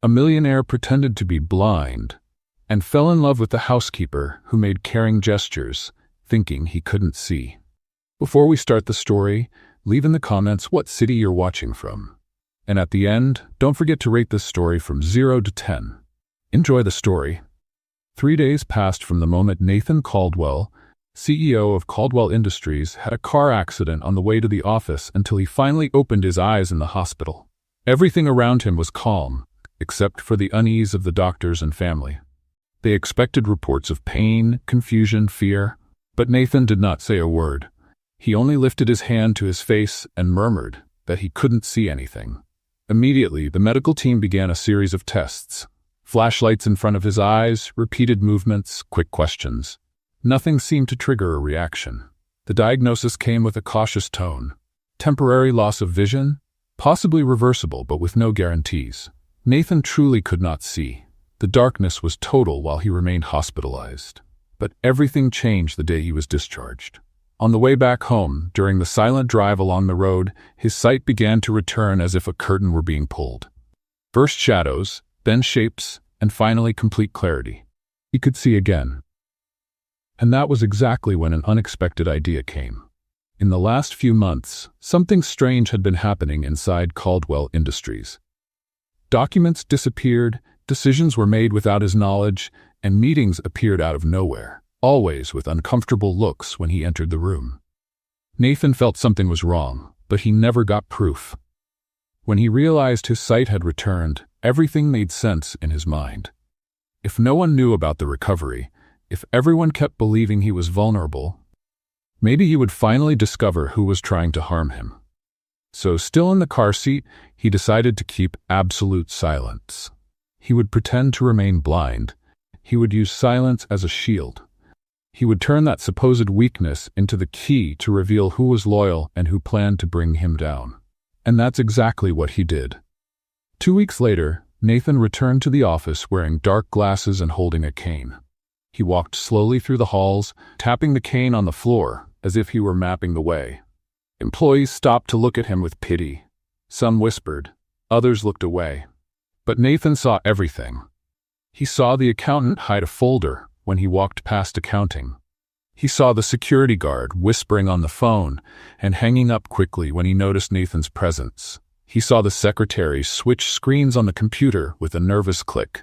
A millionaire pretended to be blind and fell in love with the housekeeper who made caring gestures, thinking he couldn't see. Before we start the story, leave in the comments what city you're watching from. And at the end, don't forget to rate this story from 0 to 10. Enjoy the story. 3 days passed from the moment Nathan Caldwell, CEO of Caldwell Industries, had a car accident on the way to the office until he finally opened his eyes in the hospital. Everything around him was calm, except for the unease of the doctors and family. They expected reports of pain, confusion, fear, but Nathan did not say a word. He only lifted his hand to his face and murmured that he couldn't see anything. Immediately, the medical team began a series of tests. Flashlights in front of his eyes, repeated movements, quick questions. Nothing seemed to trigger a reaction. The diagnosis came with a cautious tone. Temporary loss of vision? Possibly reversible, but with no guarantees. Nathan truly could not see. The darkness was total while he remained hospitalized. But everything changed the day he was discharged. On the way back home, during the silent drive along the road, his sight began to return as if a curtain were being pulled. First shadows, then shapes, and finally complete clarity. He could see again. And that was exactly when an unexpected idea came. In the last few months, something strange had been happening inside Caldwell Industries. Documents disappeared, decisions were made without his knowledge, and meetings appeared out of nowhere, always with uncomfortable looks when he entered the room. Nathan felt something was wrong, but he never got proof. When he realized his sight had returned, everything made sense in his mind. If no one knew about the recovery, if everyone kept believing he was vulnerable, maybe he would finally discover who was trying to harm him. So, still in the car seat, he decided to keep absolute silence. He would pretend to remain blind. He would use silence as a shield. He would turn that supposed weakness into the key to reveal who was loyal and who planned to bring him down. And that's exactly what he did. 2 weeks later, Nathan returned to the office wearing dark glasses and holding a cane. He walked slowly through the halls, tapping the cane on the floor as if he were mapping the way. Employees stopped to look at him with pity. Some whispered, others looked away. But Nathan saw everything. He saw the accountant hide a folder when he walked past accounting. He saw the security guard whispering on the phone and hanging up quickly when he noticed Nathan's presence. He saw the secretary switch screens on the computer with a nervous click.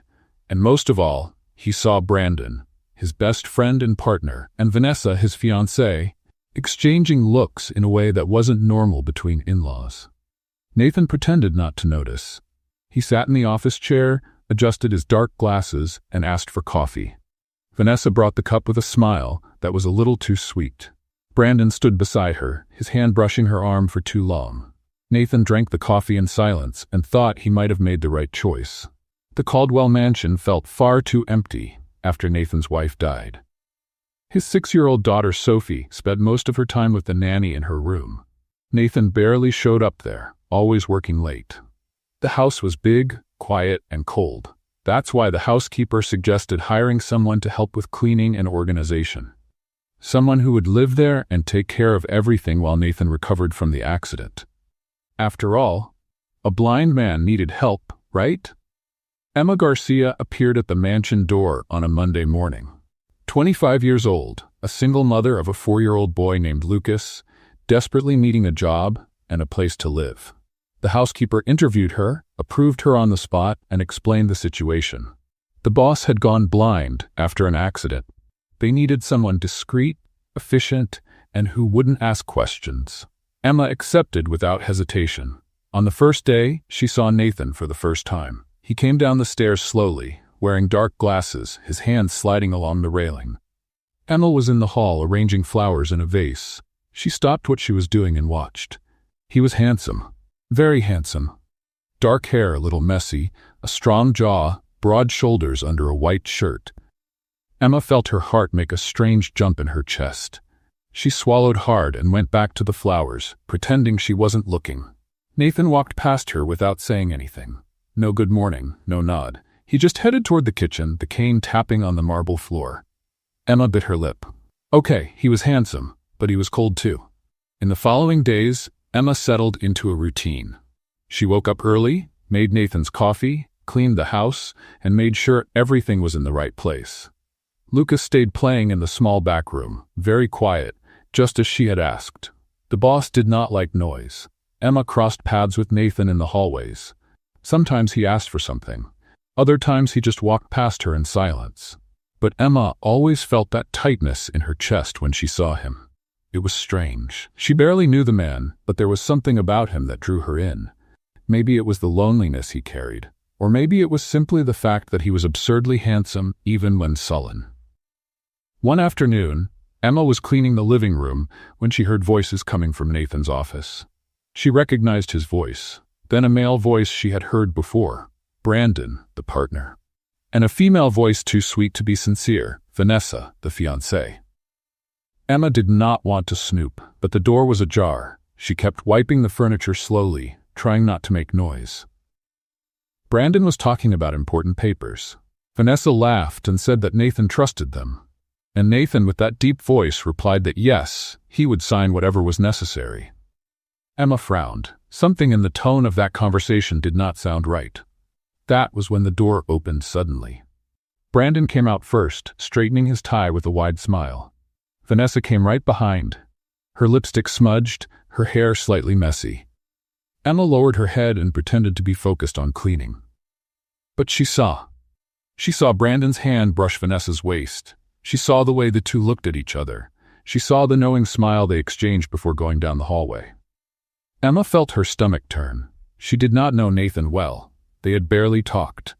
And most of all, he saw Brandon, his best friend and partner, and Vanessa, his fiancée, exchanging looks in a way that wasn't normal between in-laws. Nathan pretended not to notice. He sat in the office chair, adjusted his dark glasses, and asked for coffee. Vanessa brought the cup with a smile that was a little too sweet. Brandon stood beside her, his hand brushing her arm for too long. Nathan drank the coffee in silence and thought he might have made the right choice. The Caldwell mansion felt far too empty after Nathan's wife died. His 6-year-old daughter Sophie spent most of her time with the nanny in her room. Nathan barely showed up there, always working late. The house was big, quiet, and cold. That's why the housekeeper suggested hiring someone to help with cleaning and organization. Someone who would live there and take care of everything while Nathan recovered from the accident. After all, a blind man needed help, right? Emma Garcia appeared at the mansion door on a Monday morning. 25 years old, a single mother of a 4-year-old boy named Lucas, desperately needing a job and a place to live. The housekeeper interviewed her, approved her on the spot, and explained the situation. The boss had gone blind after an accident. They needed someone discreet, efficient, and who wouldn't ask questions. Emma accepted without hesitation. On the first day, she saw Nathan for the first time. He came down the stairs slowly, wearing dark glasses, his hands sliding along the railing. Emma was in the hall arranging flowers in a vase. She stopped what she was doing and watched. He was handsome. Very handsome. Dark hair, a little messy, a strong jaw, broad shoulders under a white shirt. Emma felt her heart make a strange jump in her chest. She swallowed hard and went back to the flowers, pretending she wasn't looking. Nathan walked past her without saying anything. No good morning, no nod. He just headed toward the kitchen, the cane tapping on the marble floor. Emma bit her lip. Okay, he was handsome, but he was cold too. In the following days, Emma settled into a routine. She woke up early, made Nathan's coffee, cleaned the house, and made sure everything was in the right place. Lucas stayed playing in the small back room, very quiet, just as she had asked. The boss did not like noise. Emma crossed paths with Nathan in the hallways. Sometimes he asked for something. Other times he just walked past her in silence. But Emma always felt that tightness in her chest when she saw him. It was strange. She barely knew the man, but there was something about him that drew her in. Maybe it was the loneliness he carried, or maybe it was simply the fact that he was absurdly handsome even when sullen. One afternoon, Emma was cleaning the living room when she heard voices coming from Nathan's office. She recognized his voice, then a male voice she had heard before, Brandon, the partner, and a female voice too sweet to be sincere, Vanessa, the fiancée. Emma did not want to snoop, but the door was ajar. She kept wiping the furniture slowly, trying not to make noise. Brandon was talking about important papers. Vanessa laughed and said that Nathan trusted them. And Nathan, with that deep voice, replied that yes, he would sign whatever was necessary. Emma frowned. Something in the tone of that conversation did not sound right. That was when the door opened suddenly. Brandon came out first, straightening his tie with a wide smile. Vanessa came right behind, her lipstick smudged, her hair slightly messy. Emma lowered her head and pretended to be focused on cleaning. But she saw Brandon's hand brush Vanessa's waist. She saw the way the two looked at each other. She saw the knowing smile they exchanged before going down the hallway. Emma felt her stomach turn. She did not know Nathan well. They had barely talked.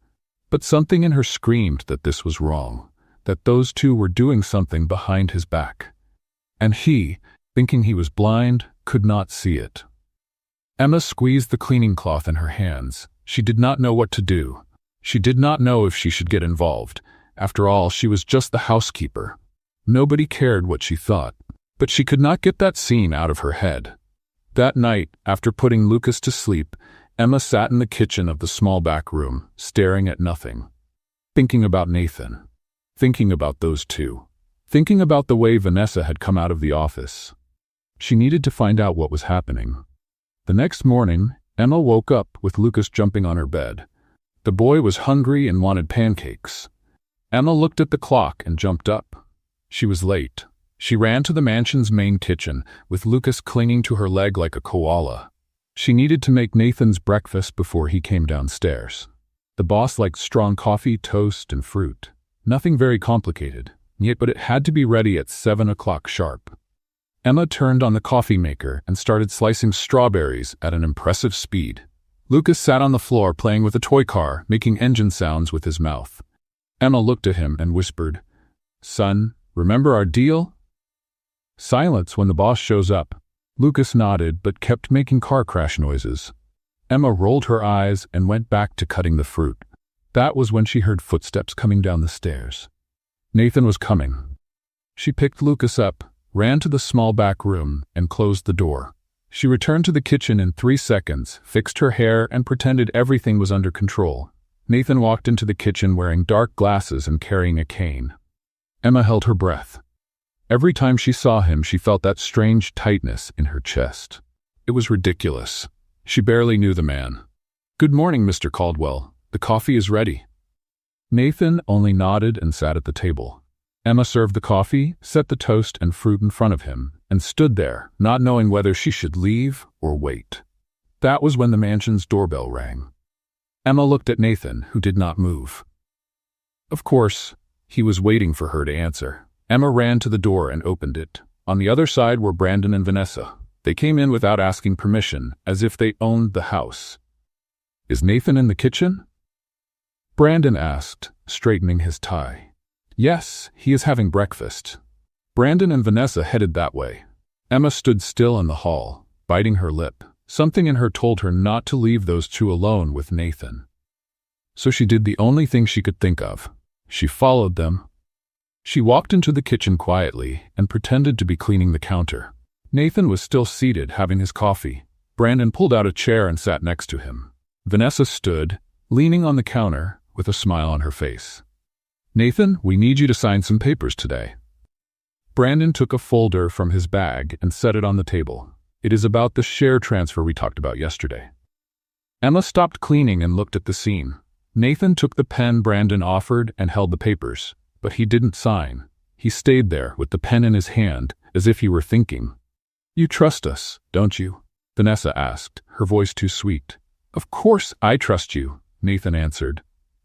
But something in her screamed that this was wrong, that those two were doing something behind his back. And he, thinking he was blind, could not see it. Emma squeezed the cleaning cloth in her hands. She did not know what to do. She did not know if she should get involved. After all, she was just the housekeeper. Nobody cared what she thought. But she could not get that scene out of her head. That night, after putting Lucas to sleep, Emma sat in the kitchen of the small back room, staring at nothing. Thinking about Nathan. Thinking about those two. Thinking about the way Vanessa had come out of the office. She needed to find out what was happening. The next morning, Emma woke up with Lucas jumping on her bed. The boy was hungry and wanted pancakes. Emma looked at the clock and jumped up. She was late. She ran to the mansion's main kitchen, with Lucas clinging to her leg like a koala. She needed to make Nathan's breakfast before he came downstairs. The boss liked strong coffee, toast, and fruit. Nothing very complicated, but it had to be ready at 7 o'clock sharp. Emma turned on the coffee maker and started slicing strawberries at an impressive speed. Lucas sat on the floor playing with a toy car, making engine sounds with his mouth. Emma looked at him and whispered, "Son, remember our deal?" Silence when the boss shows up. Lucas nodded but kept making car crash noises. Emma rolled her eyes and went back to cutting the fruit. That was when she heard footsteps coming down the stairs. Nathan was coming. She picked Lucas up, ran to the small back room, and closed the door. She returned to the kitchen in 3 seconds, fixed her hair, and pretended everything was under control. Nathan walked into the kitchen wearing dark glasses and carrying a cane. Emma held her breath. Every time she saw him, she felt that strange tightness in her chest. It was ridiculous. She barely knew the man. "Good morning, Mr. Caldwell. The coffee is ready." Nathan only nodded and sat at the table. Emma served the coffee, set the toast and fruit in front of him, and stood there, not knowing whether she should leave or wait. That was when the mansion's doorbell rang. Emma looked at Nathan, who did not move. Of course, he was waiting for her to answer. Emma ran to the door and opened it. On the other side were Brandon and Vanessa. They came in without asking permission, as if they owned the house. "Is Nathan in the kitchen?" Brandon asked, straightening his tie. "Yes, he is having breakfast." Brandon and Vanessa headed that way. Emma stood still in the hall, biting her lip. Something in her told her not to leave those two alone with Nathan. So she did the only thing she could think of. She followed them. She walked into the kitchen quietly and pretended to be cleaning the counter. Nathan was still seated, having his coffee. Brandon pulled out a chair and sat next to him. Vanessa stood, leaning on the counter, with a smile on her face. "Nathan, we need you to sign some papers today." Brandon took a folder from his bag and set it on the table. "It is about the share transfer we talked about yesterday." Emma stopped cleaning and looked at the scene. Nathan took the pen Brandon offered and held the papers, but he didn't sign. He stayed there with the pen in his hand, as if he were thinking. "You trust us, don't you?" Vanessa asked, her voice too sweet. "Of course I trust you," Nathan answered.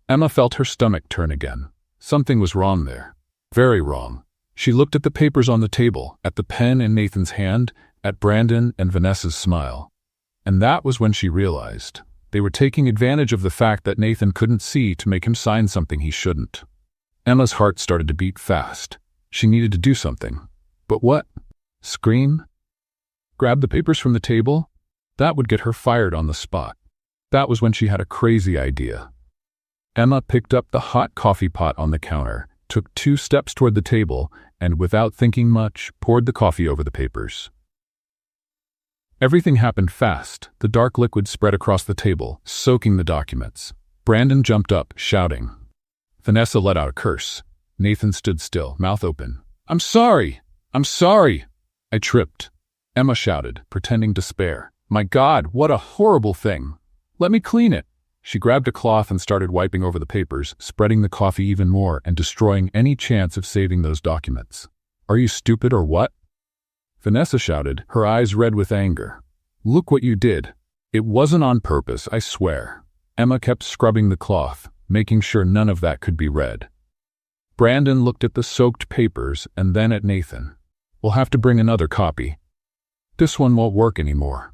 Emma felt her stomach turn again. Something was wrong there. Very wrong. She looked at the papers on the table, at the pen in Nathan's hand, at Brandon and Vanessa's smile. And that was when she realized they were taking advantage of the fact that Nathan couldn't see to make him sign something he shouldn't. Emma's heart started to beat fast. She needed to do something. But what? Scream? Grab the papers from the table? That would get her fired on the spot. That was when she had a crazy idea. Emma picked up the hot coffee pot on the counter, took 2 steps toward the table, and without thinking much, poured the coffee over the papers. Everything happened fast. The dark liquid spread across the table, soaking the documents. Brandon jumped up, shouting. Vanessa let out a curse. Nathan stood still, mouth open. "I'm sorry! I'm sorry!" I tripped. Emma shouted, pretending despair. "My God, what a horrible thing! Let me clean it!" She grabbed a cloth and started wiping over the papers, spreading the coffee even more and destroying any chance of saving those documents. "Are you stupid or what?" Vanessa shouted, her eyes red with anger. "Look what you did. It wasn't on purpose, I swear." Emma kept scrubbing the cloth, making sure none of that could be read. Brandon looked at the soaked papers and then at Nathan. "We'll have to bring another copy. This one won't work anymore."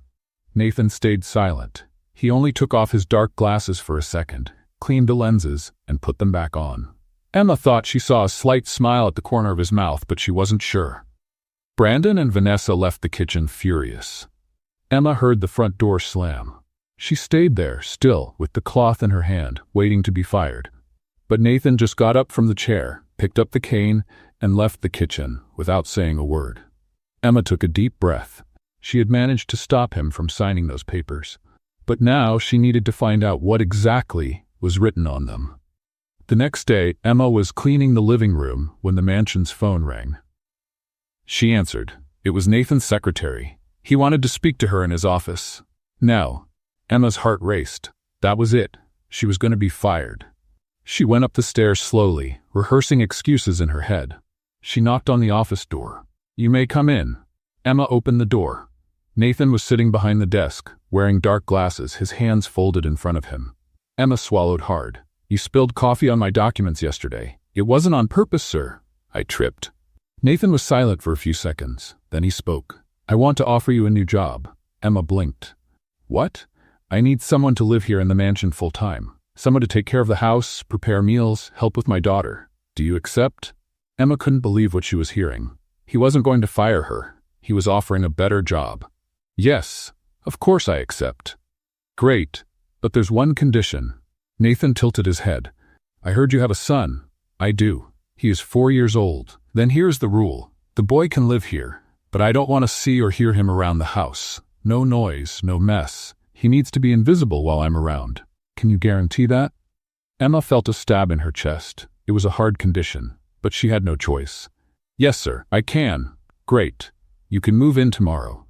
Nathan stayed silent. He only took off his dark glasses for a second, cleaned the lenses, and put them back on. Emma thought she saw a slight smile at the corner of his mouth, but she wasn't sure. Brandon and Vanessa left the kitchen furious. Emma heard the front door slam. She stayed there, still, with the cloth in her hand, waiting to be fired. But Nathan just got up from the chair, picked up the cane, and left the kitchen without saying a word. Emma took a deep breath. She had managed to stop him from signing those papers. But now she needed to find out what exactly was written on them. The next day, Emma was cleaning the living room when the mansion's phone rang. She answered. It was Nathan's secretary. He wanted to speak to her in his office. Now, Emma's heart raced. That was it. She was going to be fired. She went up the stairs slowly, rehearsing excuses in her head. She knocked on the office door. "You may come in." Emma opened the door. Nathan was sitting behind the desk, wearing dark glasses, his hands folded in front of him. Emma swallowed hard. "You spilled coffee on my documents yesterday." "It wasn't on purpose, sir." I tripped. Nathan was silent for a few seconds. Then he spoke. "I want to offer you a new job." Emma blinked. "What?" "I need someone to live here in the mansion full-time. Someone to take care of the house, prepare meals, help with my daughter. Do you accept?" Emma couldn't believe what she was hearing. He wasn't going to fire her. He was offering a better job. "Yes, of course I accept." "Great, but there's one condition." Nathan tilted his head. "I heard you have a son." "I do. He is 4 years old." "Then here's the rule. The boy can live here, but I don't want to see or hear him around the house. No noise, no mess. He needs to be invisible while I'm around. Can you guarantee that?" Emma felt a stab in her chest. It was a hard condition, but she had no choice. "Yes, sir, I can." "Great. You can move in tomorrow."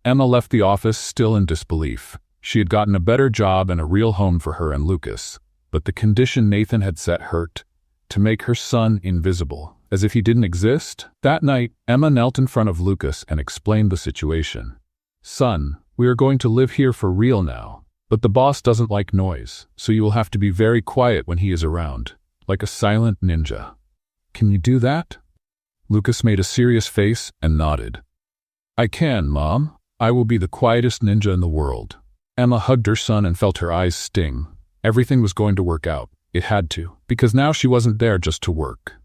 Emma left the office still in disbelief. She had gotten a better job and a real home for her and Lucas. But the condition Nathan had set hurt. To make her son invisible, as if he didn't exist. That night, Emma knelt in front of Lucas and explained the situation. "Son, we are going to live here for real now. But the boss doesn't like noise, so you will have to be very quiet when he is around, like a silent ninja. Can you do that?" Lucas made a serious face and nodded. "I can, Mom. I will be the quietest ninja in the world." Emma hugged her son and felt her eyes sting. Everything was going to work out. It had to, because now she wasn't there just to work.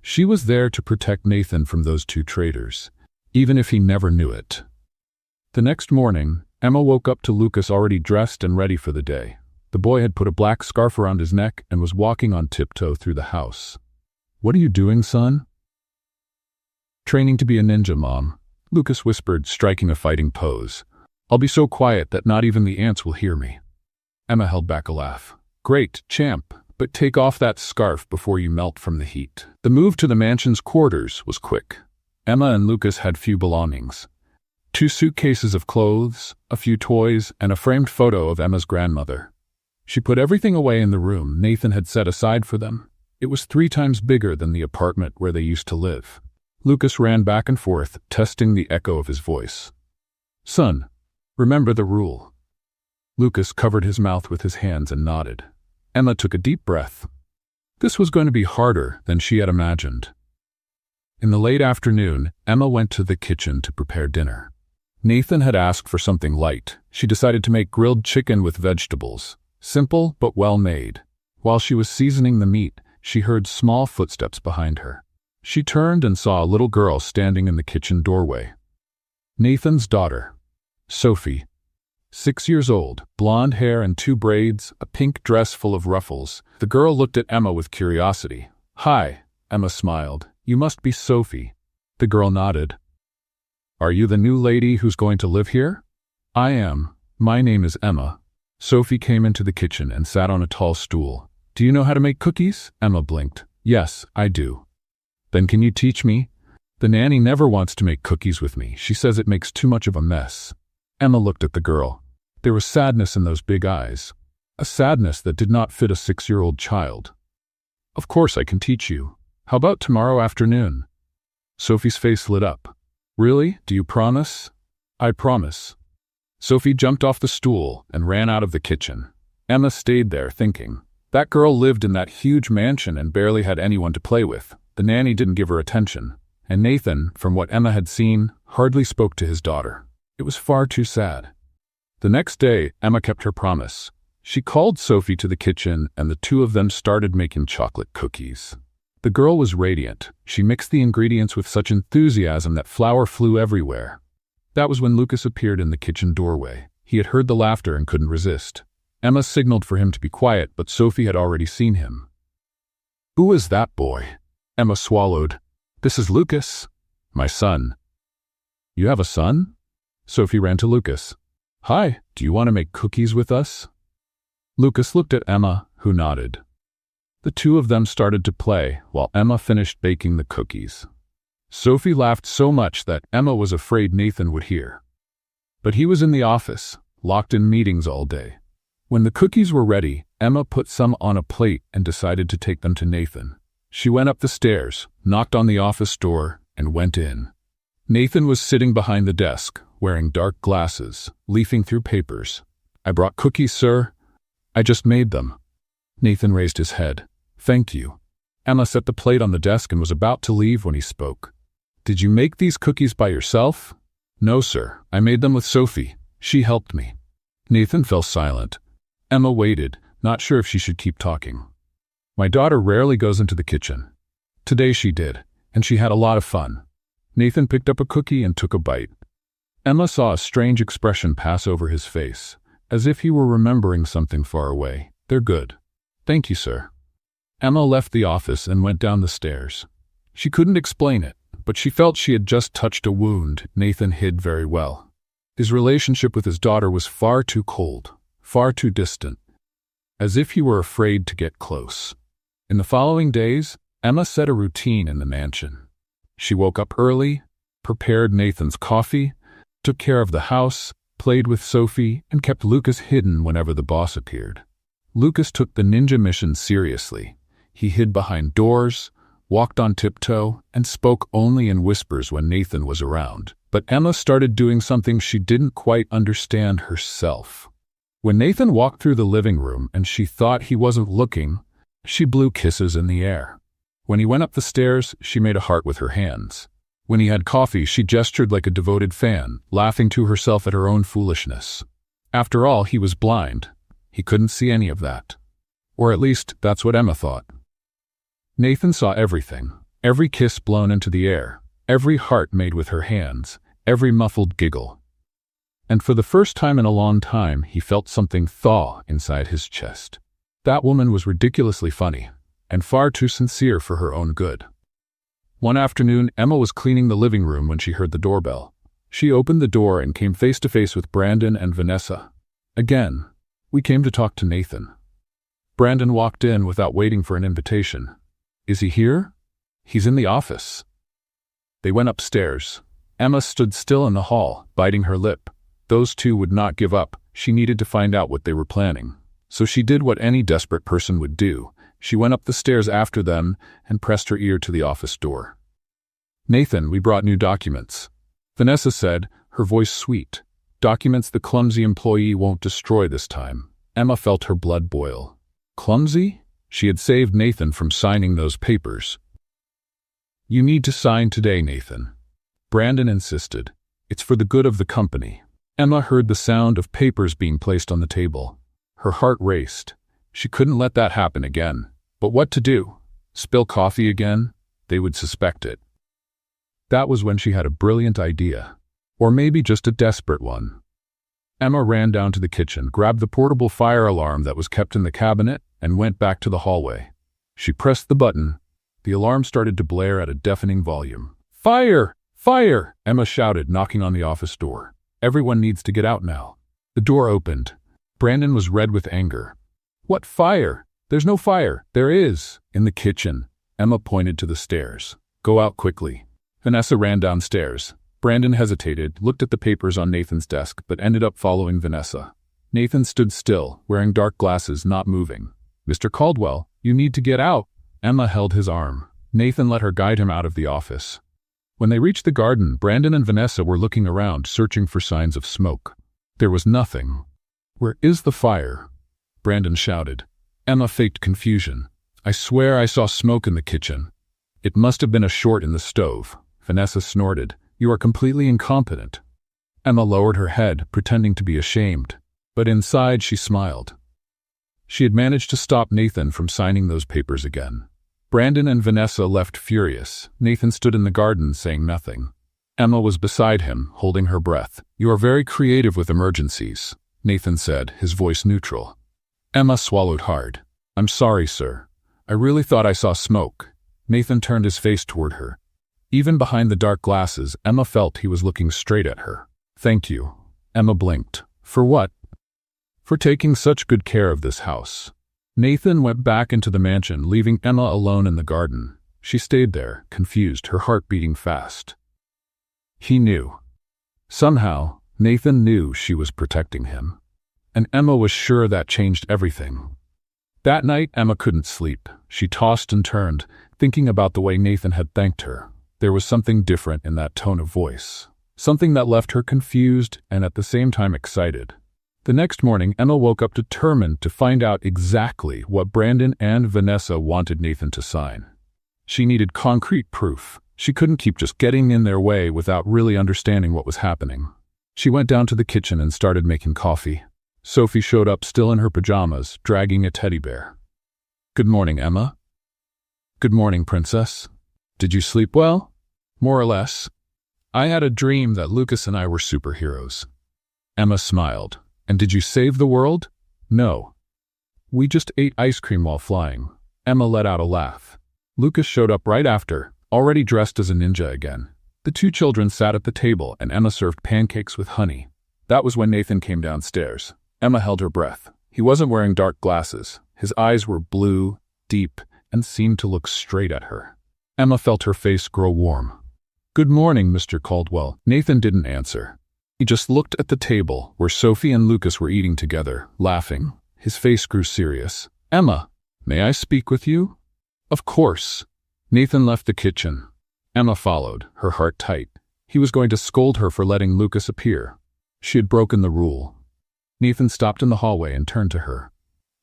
She was there to protect Nathan from those 2 traitors, even if he never knew it. The next morning, Emma woke up to Lucas already dressed and ready for the day. The boy had put a black scarf around his neck and was walking on tiptoe through the house. "What are you doing, son?" "Training to be a ninja, Mom," Lucas whispered, striking a fighting pose. "I'll be so quiet that not even the ants will hear me." Emma held back a laugh. "Great, champ, but take off that scarf before you melt from the heat." The move to the mansion's quarters was quick. Emma and Lucas had few belongings. 2 suitcases of clothes, a few toys, and a framed photo of Emma's grandmother. She put everything away in the room Nathan had set aside for them. It was 3 times bigger than the apartment where they used to live. Lucas ran back and forth, testing the echo of his voice. "Son, remember the rule." Lucas covered his mouth with his hands and nodded. Emma took a deep breath. This was going to be harder than she had imagined. In the late afternoon, Emma went to the kitchen to prepare dinner. Nathan had asked for something light. She decided to make grilled chicken with vegetables. Simple but well made. While she was seasoning the meat, she heard small footsteps behind her. She turned and saw a little girl standing in the kitchen doorway. Nathan's daughter, Sophie. 6 years old, blonde hair and 2 braids, a pink dress full of ruffles. The girl looked at Emma with curiosity. "Hi," Emma smiled. "You must be Sophie." The girl nodded. "Are you the new lady who's going to live here?" "I am. My name is Emma." Sophie came into the kitchen and sat on a tall stool. "Do you know how to make cookies?" Emma blinked. "Yes, I do." "Then can you teach me?" "The nanny never wants to make cookies with me. She says it makes too much of a mess." Emma looked at the girl. There was sadness in those big eyes. A sadness that did not fit a 6-year-old child. "Of course I can teach you. How about tomorrow afternoon?" Sophie's face lit up. "Really? Do you promise?" "I promise." Sophie jumped off the stool and ran out of the kitchen. Emma stayed there thinking. That girl lived in that huge mansion and barely had anyone to play with. The nanny didn't give her attention. And Nathan, from what Emma had seen, hardly spoke to his daughter. It was far too sad. The next day, Emma kept her promise. She called Sophie to the kitchen and the 2 of them started making chocolate cookies. The girl was radiant. She mixed the ingredients with such enthusiasm that flour flew everywhere. That was when Lucas appeared in the kitchen doorway. He had heard the laughter and couldn't resist. Emma signaled for him to be quiet, but Sophie had already seen him. "Who is that boy?" Emma swallowed. "This is Lucas, my son." "You have a son?" Sophie ran to Lucas. "Hi, do you want to make cookies with us?" Lucas looked at Emma, who nodded. The 2 of them started to play while Emma finished baking the cookies. Sophie laughed so much that Emma was afraid Nathan would hear. But he was in the office, locked in meetings all day. When the cookies were ready, Emma put some on a plate and decided to take them to Nathan. She went up the stairs, knocked on the office door, and went in. Nathan was sitting behind the desk, wearing dark glasses, leafing through papers. "I brought cookies, sir. I just made them." Nathan raised his head. "Thank you." Emma set the plate on the desk and was about to leave when he spoke. "Did you make these cookies by yourself?" "No, sir. I made them with Sophie. She helped me." Nathan fell silent. Emma waited, not sure if she should keep talking. "My daughter rarely goes into the kitchen. Today she did, and she had a lot of fun." Nathan picked up a cookie and took a bite. Emma saw a strange expression pass over his face, as if he were remembering something far away. "They're good." "Thank you, sir." Emma left the office and went down the stairs. She couldn't explain it, but she felt she had just touched a wound Nathan hid very well. His relationship with his daughter was far too cold, far too distant, as if he were afraid to get close. In the following days, Emma set a routine in the mansion. She woke up early, prepared Nathan's coffee, took care of the house, played with Sophie, and kept Lucas hidden whenever the boss appeared. Lucas took the ninja mission seriously. He hid behind doors, walked on tiptoe, and spoke only in whispers when Nathan was around. But Emma started doing something she didn't quite understand herself. When Nathan walked through the living room and she thought he wasn't looking, she blew kisses in the air. When he went up the stairs, she made a heart with her hands. When he had coffee, she gestured like a devoted fan, laughing to herself at her own foolishness. After all, he was blind. He couldn't see any of that. Or at least, that's what Emma thought. Nathan saw everything. Every kiss blown into the air. Every heart made with her hands. Every muffled giggle. And for the first time in a long time, he felt something thaw inside his chest. That woman was ridiculously funny, and far too sincere for her own good. One afternoon, Emma was cleaning the living room when she heard the doorbell. She opened the door and came face to face with Brandon and Vanessa. "Again, we came to talk to Nathan." Brandon walked in without waiting for an invitation. "Is he here?" "He's in the office." They went upstairs. Emma stood still in the hall, biting her lip. Those 2 would not give up. She needed to find out what they were planning. So she did what any desperate person would do. She went up the stairs after them and pressed her ear to the office door. "Nathan, we brought new documents," Vanessa said, her voice sweet. "Documents the clumsy employee won't destroy this time." Emma felt her blood boil. Clumsy? She had saved Nathan from signing those papers. "You need to sign today, Nathan," Brandon insisted. "It's for the good of the company." Emma heard the sound of papers being placed on the table. Her heart raced. She couldn't let that happen again. But what to do? Spill coffee again? They would suspect it. That was when she had a brilliant idea. Or maybe just a desperate one. Emma ran down to the kitchen, grabbed the portable fire alarm that was kept in the cabinet, and went back to the hallway. She pressed the button. The alarm started to blare at a deafening volume. "Fire! Fire!" Emma shouted, knocking on the office door. "Everyone needs to get out now." The door opened. Brandon was red with anger. "What fire? There's no fire." "There is. In the kitchen." Emma pointed to the stairs. "Go out quickly." Vanessa ran downstairs. Brandon hesitated, looked at the papers on Nathan's desk, but ended up following Vanessa. Nathan stood still, wearing dark glasses, not moving. "Mr. Caldwell, you need to get out." Emma held his arm. Nathan let her guide him out of the office. When they reached the garden, Brandon and Vanessa were looking around, searching for signs of smoke. There was nothing. "Where is the fire?" Brandon shouted. Emma faked confusion. "I swear I saw smoke in the kitchen." "It must have been a short in the stove." Vanessa snorted. "You are completely incompetent." Emma lowered her head, pretending to be ashamed. But inside she smiled. She had managed to stop Nathan from signing those papers again. Brandon and Vanessa left furious. Nathan stood in the garden, saying nothing. Emma was beside him, holding her breath. "You are very creative with emergencies," Nathan said, his voice neutral. Emma swallowed hard. "I'm sorry, sir. I really thought I saw smoke." Nathan turned his face toward her. Even behind the dark glasses, Emma felt he was looking straight at her. "Thank you." Emma blinked. "For what?" "For taking such good care of this house." Nathan went back into the mansion, leaving Emma alone in the garden. She stayed there, confused, her heart beating fast. He knew. Somehow, Nathan knew she was protecting him. And Emma was sure that changed everything. That night, Emma couldn't sleep. She tossed and turned, thinking about the way Nathan had thanked her. There was something different in that tone of voice. Something that left her confused and at the same time excited. The next morning, Emma woke up determined to find out exactly what Brandon and Vanessa wanted Nathan to sign. She needed concrete proof. She couldn't keep just getting in their way without really understanding what was happening. She went down to the kitchen and started making coffee. Sophie showed up still in her pajamas, dragging a teddy bear. "Good morning, Emma." "Good morning, Princess. Did you sleep well?" "More or less. I had a dream that Lucas and I were superheroes." Emma smiled. "And did you save the world?" "No. We just ate ice cream while flying." Emma let out a laugh. Lucas showed up right after, already dressed as a ninja again. The two children sat at the table and Emma served pancakes with honey. That was when Nathan came downstairs. Emma held her breath. He wasn't wearing dark glasses. His eyes were blue, deep, and seemed to look straight at her. Emma felt her face grow warm. "Good morning, Mr. Caldwell." Nathan didn't answer. He just looked at the table where Sophie and Lucas were eating together, laughing. His face grew serious. "Emma, may I speak with you?" "Of course." Nathan left the kitchen. Emma followed, her heart tight. He was going to scold her for letting Lucas appear. She had broken the rule. Nathan stopped in the hallway and turned to her.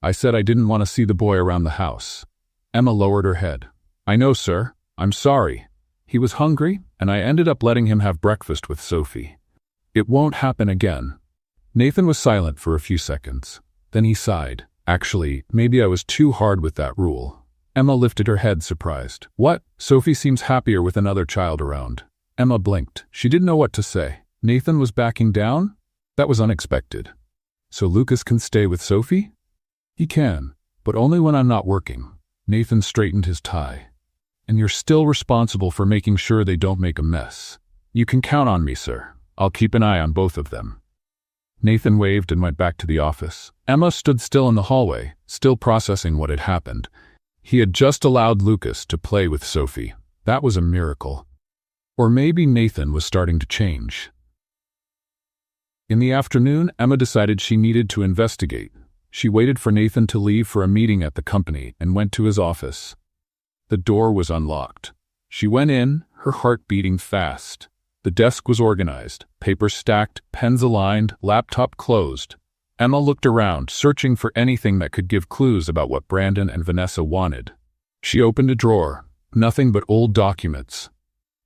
"I said I didn't want to see the boy around the house." Emma lowered her head. "I know, sir. I'm sorry. He was hungry, and I ended up letting him have breakfast with Sophie. It won't happen again." Nathan was silent for a few seconds. Then he sighed. "Actually, maybe I was too hard with that rule." Emma lifted her head, surprised. "What? Sophie seems happier with another child around." Emma blinked. She didn't know what to say. Nathan was backing down? That was unexpected. "So Lucas can stay with Sophie?" "He can, but only when I'm not working." Nathan straightened his tie. "And you're still responsible for making sure they don't make a mess." "You can count on me, sir. I'll keep an eye on both of them." Nathan waved and went back to the office. Emma stood still in the hallway, still processing what had happened. He had just allowed Lucas to play with Sophie. That was a miracle. Or maybe Nathan was starting to change. In the afternoon, Emma decided she needed to investigate. She waited for Nathan to leave for a meeting at the company and went to his office. The door was unlocked. She went in, her heart beating fast. The desk was organized, papers stacked, pens aligned, laptop closed. Emma looked around, searching for anything that could give clues about what Brandon and Vanessa wanted. She opened a drawer. Nothing but old documents.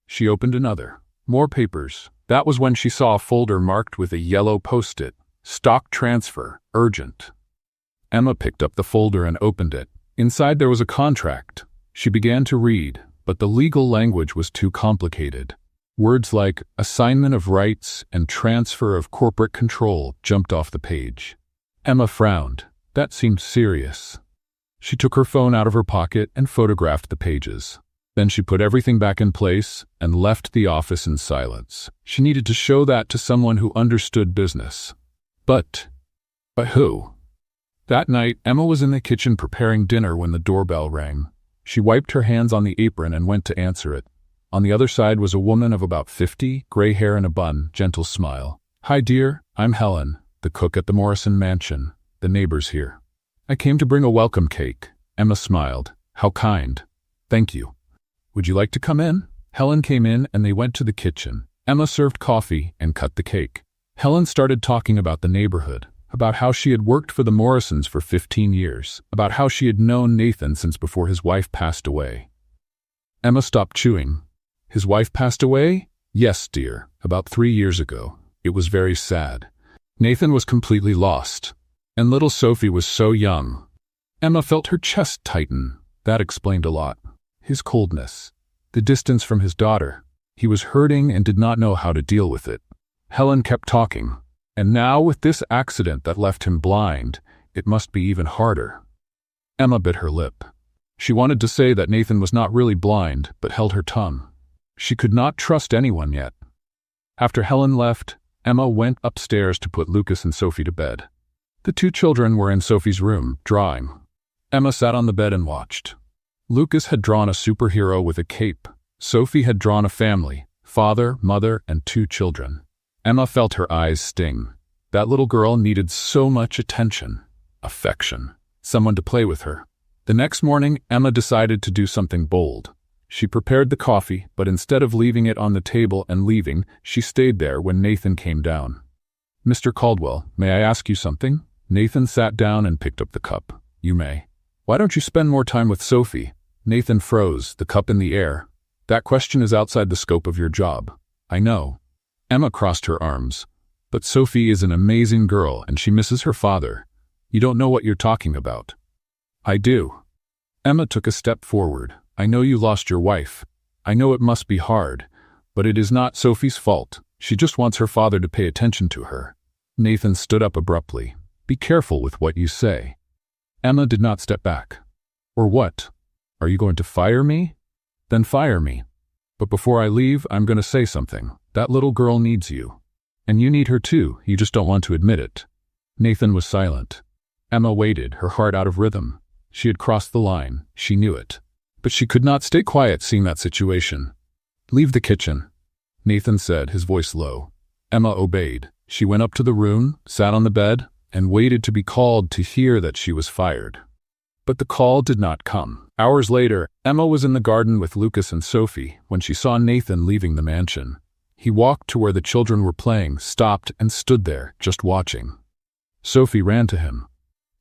She opened another. More papers. That was when she saw a folder marked with a yellow post-it. Stock transfer. Urgent. Emma picked up the folder and opened it. Inside there was a contract. She began to read, but the legal language was too complicated. Words like assignment of rights and transfer of corporate control jumped off the page. Emma frowned. That seemed serious. She took her phone out of her pocket and photographed the pages. Then she put everything back in place and left the office in silence. She needed to show that to someone who understood business. But who? That night, Emma was in the kitchen preparing dinner when the doorbell rang. She wiped her hands on the apron and went to answer it. On the other side was a woman of about 50, gray hair and a bun, gentle smile. "Hi, dear. I'm Helen, the cook at the Morrison mansion. The neighbors here. I came to bring a welcome cake." Emma smiled. "How kind. Thank you. Would you like to come in?" Helen came in and they went to the kitchen. Emma served coffee and cut the cake. Helen started talking about the neighborhood, about how she had worked for the Morrisons for 15 years, about how she had known Nathan since before his wife passed away. Emma stopped chewing. "His wife passed away?" "Yes, dear, about 3 years ago. It was very sad. Nathan was completely lost. And little Sophie was so young." Emma felt her chest tighten. That explained a lot. His coldness. The distance from his daughter. He was hurting and did not know how to deal with it. Helen kept talking. "And now with this accident that left him blind, it must be even harder." Emma bit her lip. She wanted to say that Nathan was not really blind, but held her tongue. She could not trust anyone yet. After Helen left, Emma went upstairs to put Lucas and Sophie to bed. The 2 children were in Sophie's room, drawing. Emma sat on the bed and watched. Lucas had drawn a superhero with a cape. Sophie had drawn a family, father, mother, and 2 children. Emma felt her eyes sting. That little girl needed so much attention, affection, someone to play with her. The next morning, Emma decided to do something bold. She prepared the coffee, but instead of leaving it on the table and leaving, she stayed there when Nathan came down. "Mr. Caldwell, may I ask you something?" Nathan sat down and picked up the cup. "You may." "Why don't you spend more time with Sophie?" Nathan froze, the cup in the air. "That question is outside the scope of your job." "I know." Emma crossed her arms. "But Sophie is an amazing girl and she misses her father. You don't know what you're talking about." "I do." Emma took a step forward. "I know you lost your wife. I know it must be hard, but it is not Sophie's fault. She just wants her father to pay attention to her." Nathan stood up abruptly. "Be careful with what you say." Emma did not step back. "Or what? Are you going to fire me?" "Then fire me. But before I leave, I'm going to say something. That little girl needs you. And you need her too, you just don't want to admit it." Nathan was silent. Emma waited, her heart out of rhythm. She had crossed the line. She knew it. But she could not stay quiet seeing that situation. "Leave the kitchen," Nathan said, his voice low. Emma obeyed. She went up to the room, sat on the bed, and waited to be called to hear that she was fired. But the call did not come. Hours later, Emma was in the garden with Lucas and Sophie when she saw Nathan leaving the mansion. He walked to where the children were playing, stopped, and stood there, just watching. Sophie ran to him.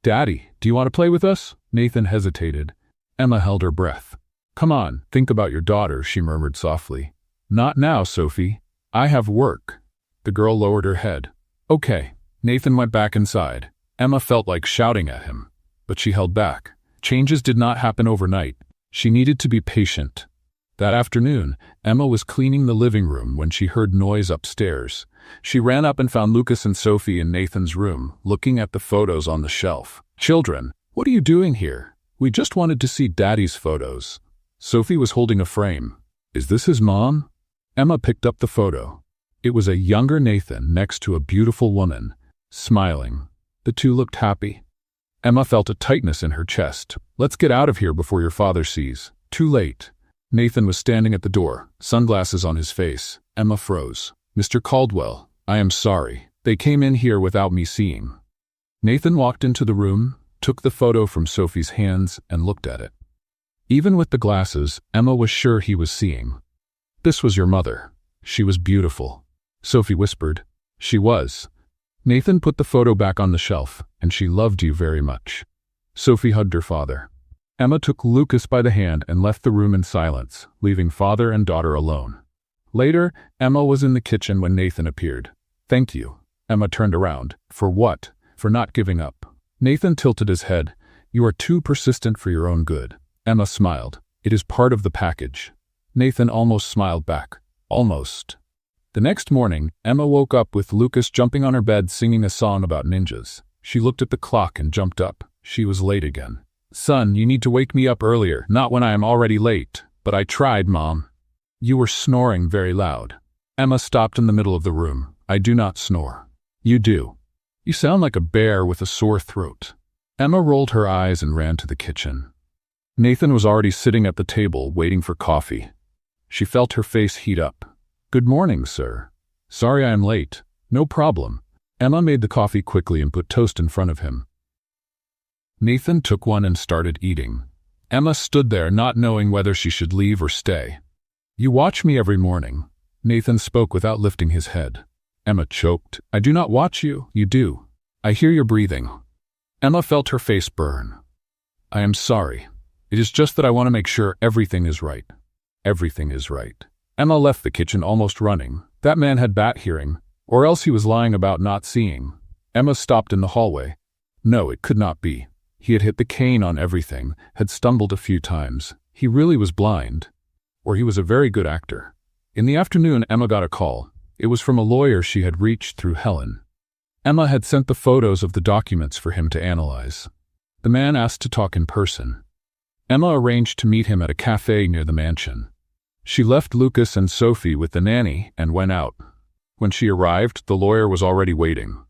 "Daddy, do you want to play with us?" Nathan hesitated. Emma held her breath. "Come on, think about your daughter," she murmured softly. "Not now, Sophie. I have work." The girl lowered her head. "Okay." Nathan went back inside. Emma felt like shouting at him, but she held back. Changes did not happen overnight. She needed to be patient. That afternoon, Emma was cleaning the living room when she heard noise upstairs. She ran up and found Lucas and Sophie in Nathan's room, looking at the photos on the shelf. "Children, what are you doing here? We just wanted to see Daddy's photos." Sophie was holding a frame. "Is this his mom?" Emma picked up the photo. It was a younger Nathan next to a beautiful woman, smiling. The 2 looked happy. Emma felt a tightness in her chest. "Let's get out of here before your father sees." Too late. Nathan was standing at the door, sunglasses on his face. Emma froze. "Mr. Caldwell, I am sorry. They came in here without me seeing." Nathan walked into the room, took the photo from Sophie's hands, and looked at it. Even with the glasses, Emma was sure he was seeing. "This was your mother. She was beautiful," Sophie whispered. "She was." Nathan put the photo back on the shelf, "and she loved you very much." Sophie hugged her father. Emma took Lucas by the hand and left the room in silence, leaving father and daughter alone. Later, Emma was in the kitchen when Nathan appeared. "Thank you." Emma turned around. "For what?" "For not giving up." Nathan tilted his head. "You are too persistent for your own good." Emma smiled. "It is part of the package." Nathan almost smiled back. "Almost." The next morning, Emma woke up with Lucas jumping on her bed singing a song about ninjas. She looked at the clock and jumped up. She was late again. "Son, you need to wake me up earlier, not when I am already late." "But I tried, Mom." "You were snoring very loud." Emma stopped in the middle of the room. "I do not snore." "You do. You sound like a bear with a sore throat." Emma rolled her eyes and ran to the kitchen. Nathan was already sitting at the table, waiting for coffee. She felt her face heat up. "Good morning, sir. Sorry I am late." "No problem." Emma made the coffee quickly and put toast in front of him. Nathan took one and started eating. Emma stood there, not knowing whether she should leave or stay. "You watch me every morning." Nathan spoke without lifting his head. Emma choked. "I do not watch you." "You do. I hear your breathing." Emma felt her face burn. "I am sorry. It is just that I want to make sure everything is right." "Everything is right." Emma left the kitchen almost running. That man had bat hearing, or else he was lying about not seeing. Emma stopped in the hallway. No, it could not be. He had hit the cane on everything, had stumbled a few times. He really was blind. Or he was a very good actor. In the afternoon, Emma got a call. It was from a lawyer she had reached through Helen. Emma had sent the photos of the documents for him to analyze. The man asked to talk in person. Emma arranged to meet him at a cafe near the mansion. She left Lucas and Sophie with the nanny and went out. When she arrived, the lawyer was already waiting.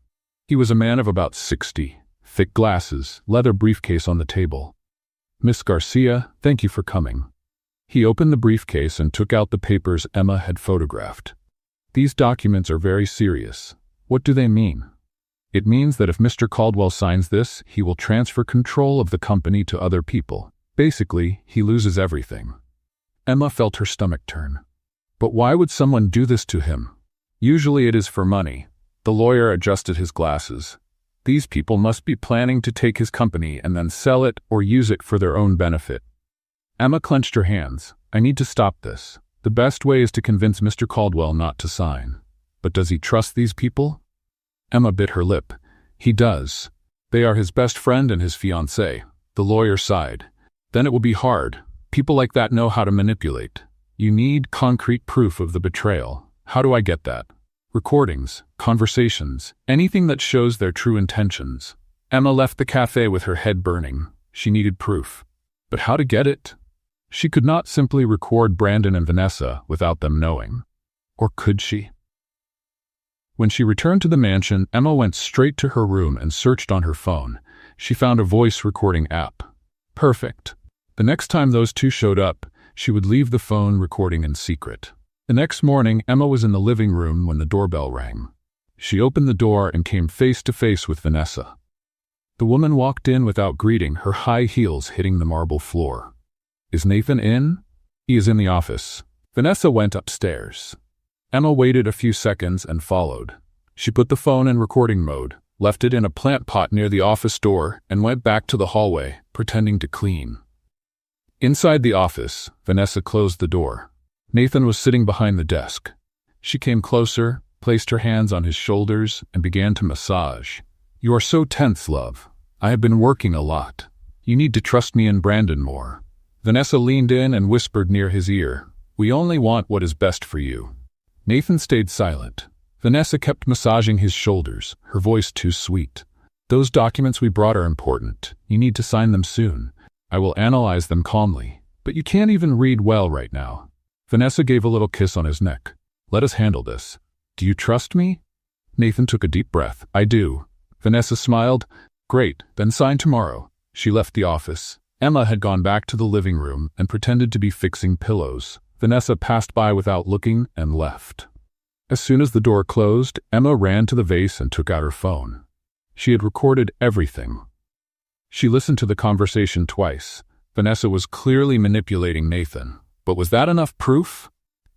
He was a man of about 60, thick glasses, leather briefcase on the table. "Miss Garcia, thank you for coming." He opened the briefcase and took out the papers Emma had photographed. "These documents are very serious." "What do they mean?" "It means that if Mr. Caldwell signs this, he will transfer control of the company to other people. Basically, he loses everything." Emma felt her stomach turn. But why would someone do this to him? Usually it is for money. The lawyer adjusted his glasses. These people must be planning to take his company and then sell it or use it for their own benefit. Emma clenched her hands. "I need to stop this. The best way is to convince Mr. Caldwell not to sign." "But does he trust these people?" Emma bit her lip. "He does. They are his best friend and his fiancée." The lawyer sighed. "Then it will be hard. People like that know how to manipulate. You need concrete proof of the betrayal. How do I get that?" "Recordings, conversations, anything that shows their true intentions." Emma left the cafe with her head burning. She needed proof. But how to get it? She could not simply record Brandon and Vanessa without them knowing. Or could she? When she returned to the mansion, Emma went straight to her room and searched on her phone. She found a voice recording app. Perfect. The next time those two showed up, she would leave the phone recording in secret. The next morning, Emma was in the living room when the doorbell rang. She opened the door and came face to face with Vanessa. The woman walked in without greeting, her high heels hitting the marble floor. "Is Nathan in?" "He is in the office." Vanessa went upstairs. Emma waited a few seconds and followed. She put the phone in recording mode, left it in a plant pot near the office door, and went back to the hallway, pretending to clean. Inside the office, Vanessa closed the door. Nathan was sitting behind the desk. She came closer, placed her hands on his shoulders, and began to massage. "You are so tense, love. I have been working a lot. You need to trust me and Brandon more." Vanessa leaned in and whispered near his ear, "We only want what is best for you." Nathan stayed silent. Vanessa kept massaging his shoulders, her voice too sweet. "Those documents we brought are important. You need to sign them soon. I will analyze them calmly, but you can't even read well right now." Vanessa gave a little kiss on his neck. "Let us handle this. Do you trust me?" Nathan took a deep breath. "I do." Vanessa smiled. "Great, then sign tomorrow." She left the office. Emma had gone back to the living room and pretended to be fixing pillows. Vanessa passed by without looking and left. As soon as the door closed, Emma ran to the vase and took out her phone. She had recorded everything. She listened to the conversation twice. Vanessa was clearly manipulating Nathan. But was that enough proof?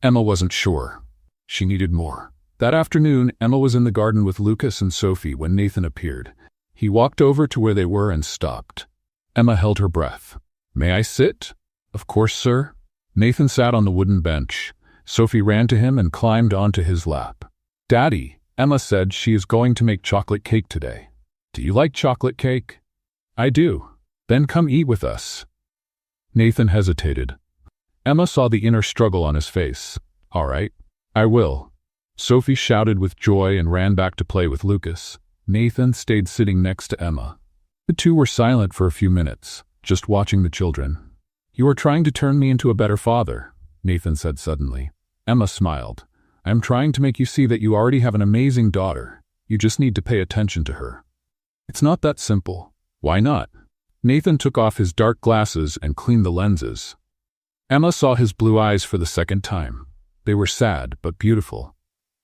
Emma wasn't sure. She needed more. That afternoon, Emma was in the garden with Lucas and Sophie when Nathan appeared. He walked over to where they were and stopped. Emma held her breath. "May I sit?" "Of course, sir." Nathan sat on the wooden bench. Sophie ran to him and climbed onto his lap. "Daddy," Emma said, "she is going to make chocolate cake today. Do you like chocolate cake?" "I do." "Then come eat with us." Nathan hesitated. Emma saw the inner struggle on his face. "All right, I will." Sophie shouted with joy and ran back to play with Lucas. Nathan stayed sitting next to Emma. The two were silent for a few minutes, just watching the children. "You are trying to turn me into a better father," Nathan said suddenly. Emma smiled. "I am trying to make you see that you already have an amazing daughter. You just need to pay attention to her." "It's not that simple." "Why not?" Nathan took off his dark glasses and cleaned the lenses. Emma saw his blue eyes for the second time. They were sad but beautiful.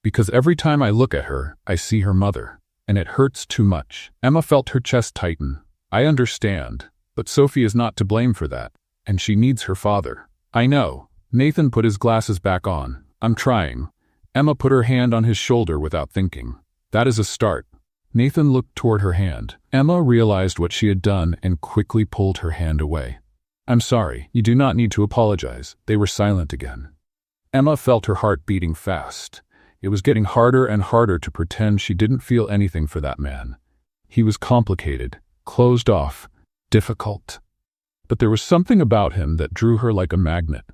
"Because every time I look at her, I see her mother, and it hurts too much." Emma felt her chest tighten. "I understand, but Sophie is not to blame for that, and she needs her father." "I know." Nathan put his glasses back on. "I'm trying." Emma put her hand on his shoulder without thinking. "That is a start." Nathan looked toward her hand. Emma realized what she had done and quickly pulled her hand away. "I'm sorry. You do not need to apologize." They were silent again. Emma felt her heart beating fast. It was getting harder and harder to pretend she didn't feel anything for that man. He was complicated, closed off, difficult. But there was something about him that drew her like a magnet.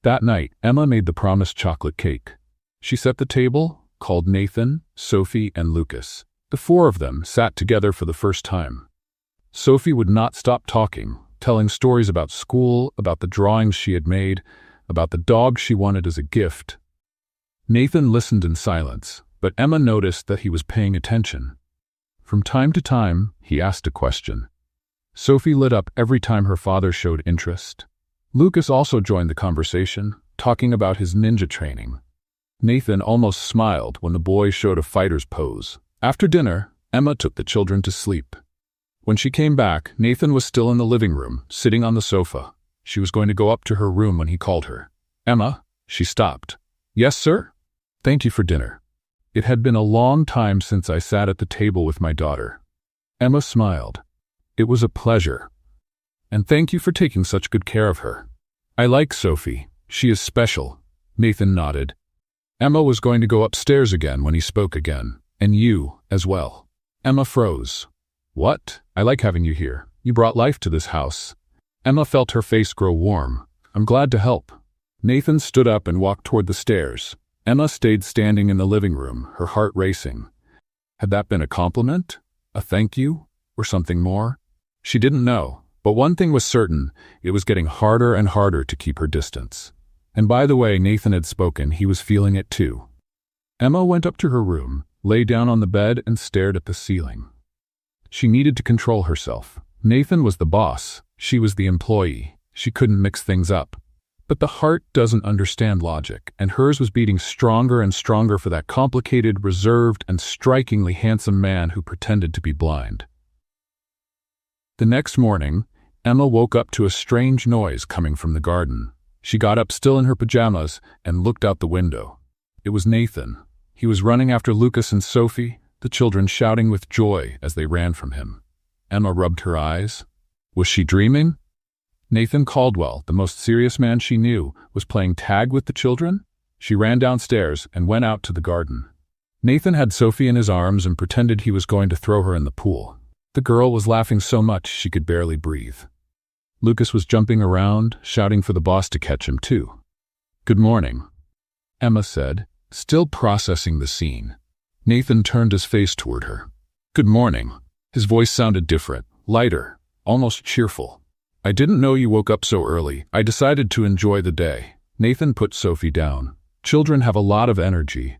That night, Emma made the promised chocolate cake. She set the table, called Nathan, Sophie, and Lucas. The four of them sat together for the first time. Sophie would not stop talking, telling stories about school, about the drawings she had made, about the dog she wanted as a gift. Nathan listened in silence, but Emma noticed that he was paying attention. From time to time, he asked a question. Sophie lit up every time her father showed interest. Lucas also joined the conversation, talking about his ninja training. Nathan almost smiled when the boy showed a fighter's pose. After dinner, Emma took the children to sleep. When she came back, Nathan was still in the living room, sitting on the sofa. She was going to go up to her room when he called her. "Emma," she stopped. "Yes, sir?" "Thank you for dinner. It had been a long time since I sat at the table with my daughter." Emma smiled. "It was a pleasure. And thank you for taking such good care of her." "I like Sophie. She is special." Nathan nodded. Emma was going to go upstairs again when he spoke again. "And you, as well." Emma froze. "What? I like having you here. You brought life to this house." Emma felt her face grow warm. "I'm glad to help." Nathan stood up and walked toward the stairs. Emma stayed standing in the living room, her heart racing. Had that been a compliment? A thank you? Or something more? She didn't know, but one thing was certain: it was getting harder and harder to keep her distance. And by the way Nathan had spoken, he was feeling it too. Emma went up to her room, lay down on the bed, and stared at the ceiling. She needed to control herself. Nathan was the boss. She was the employee. She couldn't mix things up. But the heart doesn't understand logic, and hers was beating stronger and stronger for that complicated, reserved, and strikingly handsome man who pretended to be blind. The next morning, Emma woke up to a strange noise coming from the garden. She got up still in her pajamas and looked out the window. It was Nathan. He was running after Lucas and Sophie, the children shouting with joy as they ran from him. Emma rubbed her eyes. Was she dreaming? Nathan Caldwell, the most serious man she knew, was playing tag with the children? She ran downstairs and went out to the garden. Nathan had Sophie in his arms and pretended he was going to throw her in the pool. The girl was laughing so much she could barely breathe. Lucas was jumping around, shouting for the boss to catch him too. "Good morning," Emma said, still processing the scene. Nathan turned his face toward her. "Good morning." His voice sounded different, lighter, almost cheerful. "I didn't know you woke up so early. I decided to enjoy the day." Nathan put Sophie down. "Children have a lot of energy."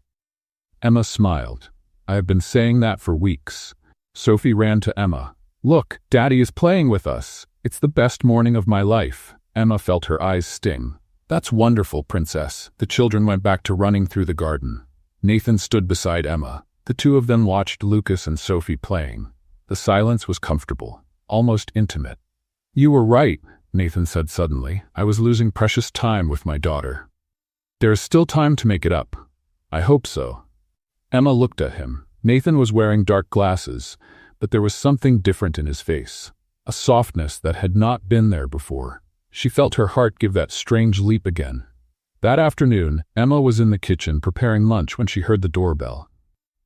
Emma smiled. "I have been saying that for weeks." Sophie ran to Emma. "Look, Daddy is playing with us. It's the best morning of my life." Emma felt her eyes sting. "That's wonderful, Princess." The children went back to running through the garden. Nathan stood beside Emma. The two of them watched Lucas and Sophie playing. The silence was comfortable, almost intimate. "You were right," Nathan said suddenly. "I was losing precious time with my daughter." "There is still time to make it up." "I hope so." Emma looked at him. Nathan was wearing dark glasses, but there was something different in his face, a softness that had not been there before. She felt her heart give that strange leap again. That afternoon, Emma was in the kitchen preparing lunch when she heard the doorbell.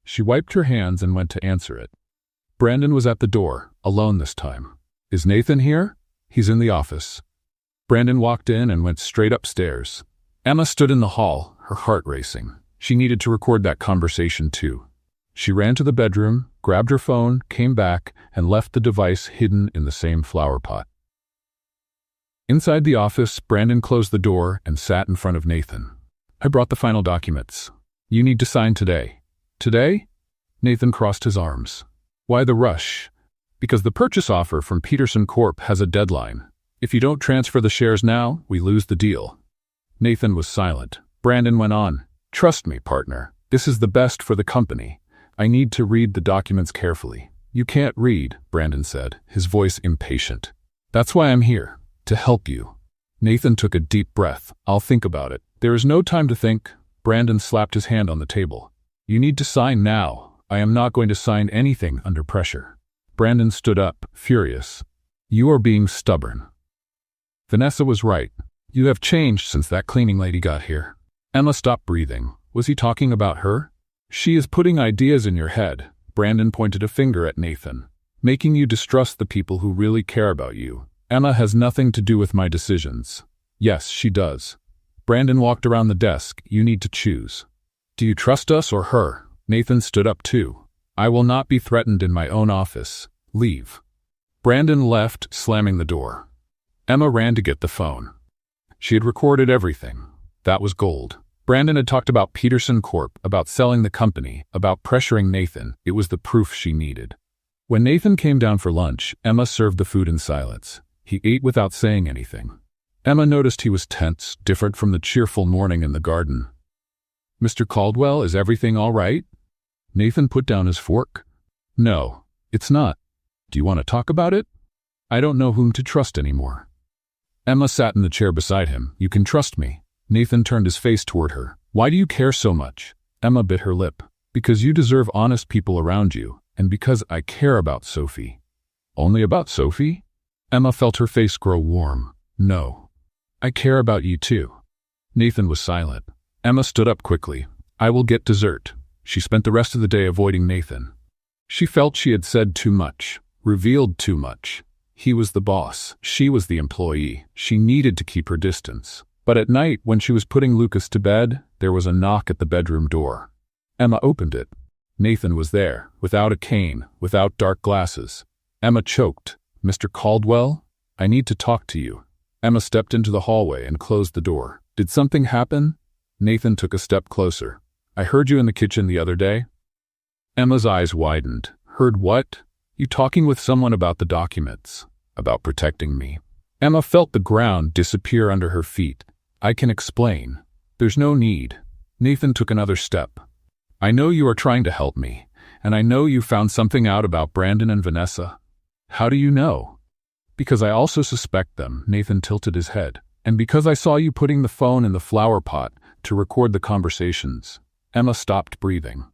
She wiped her hands and went to answer it. Brandon was at the door, alone this time. "Is Nathan here?" "He's in the office." Brandon walked in and went straight upstairs. Emma stood in the hall, her heart racing. She needed to record that conversation too. She ran to the bedroom, grabbed her phone, came back, and left the device hidden in the same flower pot. Inside the office, Brandon closed the door and sat in front of Nathan. "I brought the final documents. You need to sign today." "Today?" Nathan crossed his arms. "Why the rush?" "Because the purchase offer from Peterson Corp has a deadline. If you don't transfer the shares now, we lose the deal." Nathan was silent. Brandon went on. "Trust me, partner. This is the best for the company. I need to read the documents carefully." "You can't read," Brandon said, his voice impatient. "That's why I'm here, to help you." Nathan took a deep breath. "I'll think about it." "There is no time to think." Brandon slapped his hand on the table. "You need to sign now. I am not going to sign anything under pressure." Brandon stood up, furious. "You are being stubborn." Vanessa was right. "You have changed since that cleaning lady got here." Emma stopped breathing. Was he talking about her? "She is putting ideas in your head." Brandon pointed a finger at Nathan. "Making you distrust the people who really care about you." "Emma has nothing to do with my decisions." "Yes, she does." Brandon walked around the desk. "You need to choose. Do you trust us or her?" Nathan stood up too. "I will not be threatened in my own office. Leave." Brandon left, slamming the door. Emma ran to get the phone. She had recorded everything. That was gold. Brandon had talked about Peterson Corp, about selling the company, about pressuring Nathan. It was the proof she needed. When Nathan came down for lunch, Emma served the food in silence. He ate without saying anything. Emma noticed he was tense, different from the cheerful morning in the garden. "Mr. Caldwell, is everything all right?" Nathan put down his fork. "No, it's not. Do you want to talk about it?" "I don't know whom to trust anymore." Emma sat in the chair beside him. "You can trust me." Nathan turned his face toward her. "Why do you care so much?" Emma bit her lip. "Because you deserve honest people around you, and because I care about Sophie." "Only about Sophie?" Emma felt her face grow warm. "No. I care about you too." Nathan was silent. Emma stood up quickly. "I will get dessert." She spent the rest of the day avoiding Nathan. She felt she had said too much, revealed too much. He was the boss. She was the employee. She needed to keep her distance. But at night, when she was putting Lucas to bed, there was a knock at the bedroom door. Emma opened it. Nathan was there, without a cane, without dark glasses. Emma choked. "Mr. Caldwell, I need to talk to you." Emma stepped into the hallway and closed the door. "Did something happen?" Nathan took a step closer. "I heard you in the kitchen the other day." Emma's eyes widened. "Heard what?" "You talking with someone about the documents. About protecting me." Emma felt the ground disappear under her feet. "I can explain." "There's no need." Nathan took another step. "I know you are trying to help me, and I know you found something out about Brandon and Vanessa." "How do you know?" "Because I also suspect them." Nathan tilted his head. "And because I saw you putting the phone in the flower pot to record the conversations." Emma stopped breathing.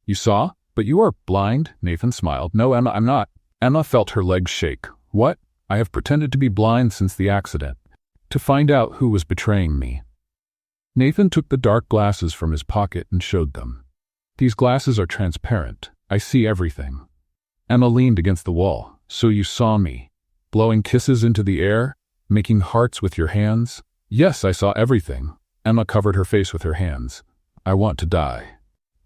"You saw? But you are blind?" Nathan smiled. "No, Emma, I'm not." Emma felt her legs shake. "What? I have pretended to be blind since the accident. To find out who was betraying me." Nathan took the dark glasses from his pocket and showed them. "These glasses are transparent. I see everything." Emma leaned against the wall. "So you saw me? Blowing kisses into the air? Making hearts with your hands?" "Yes, I saw everything." Emma covered her face with her hands. "I want to die."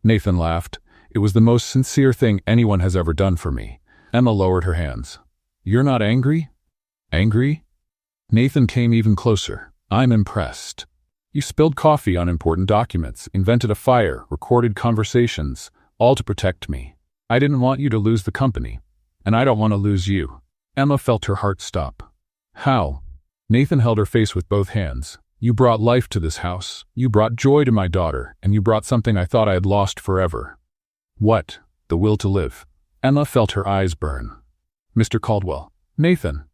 Nathan laughed. "It was the most sincere thing anyone has ever done for me." Emma lowered her hands. "You're not angry?" "Angry?" Nathan came even closer. "I'm impressed. You spilled coffee on important documents, invented a fire, recorded conversations, all to protect me. I didn't want you to lose the company, and I don't want to lose you." Emma felt her heart stop. "How?" Nathan held her face with both hands. "You brought life to this house. You brought joy to my daughter, and you brought something I thought I had lost forever." "What?" "The will to live." Emma felt her eyes burn. Mr. Caldwell. Nathan.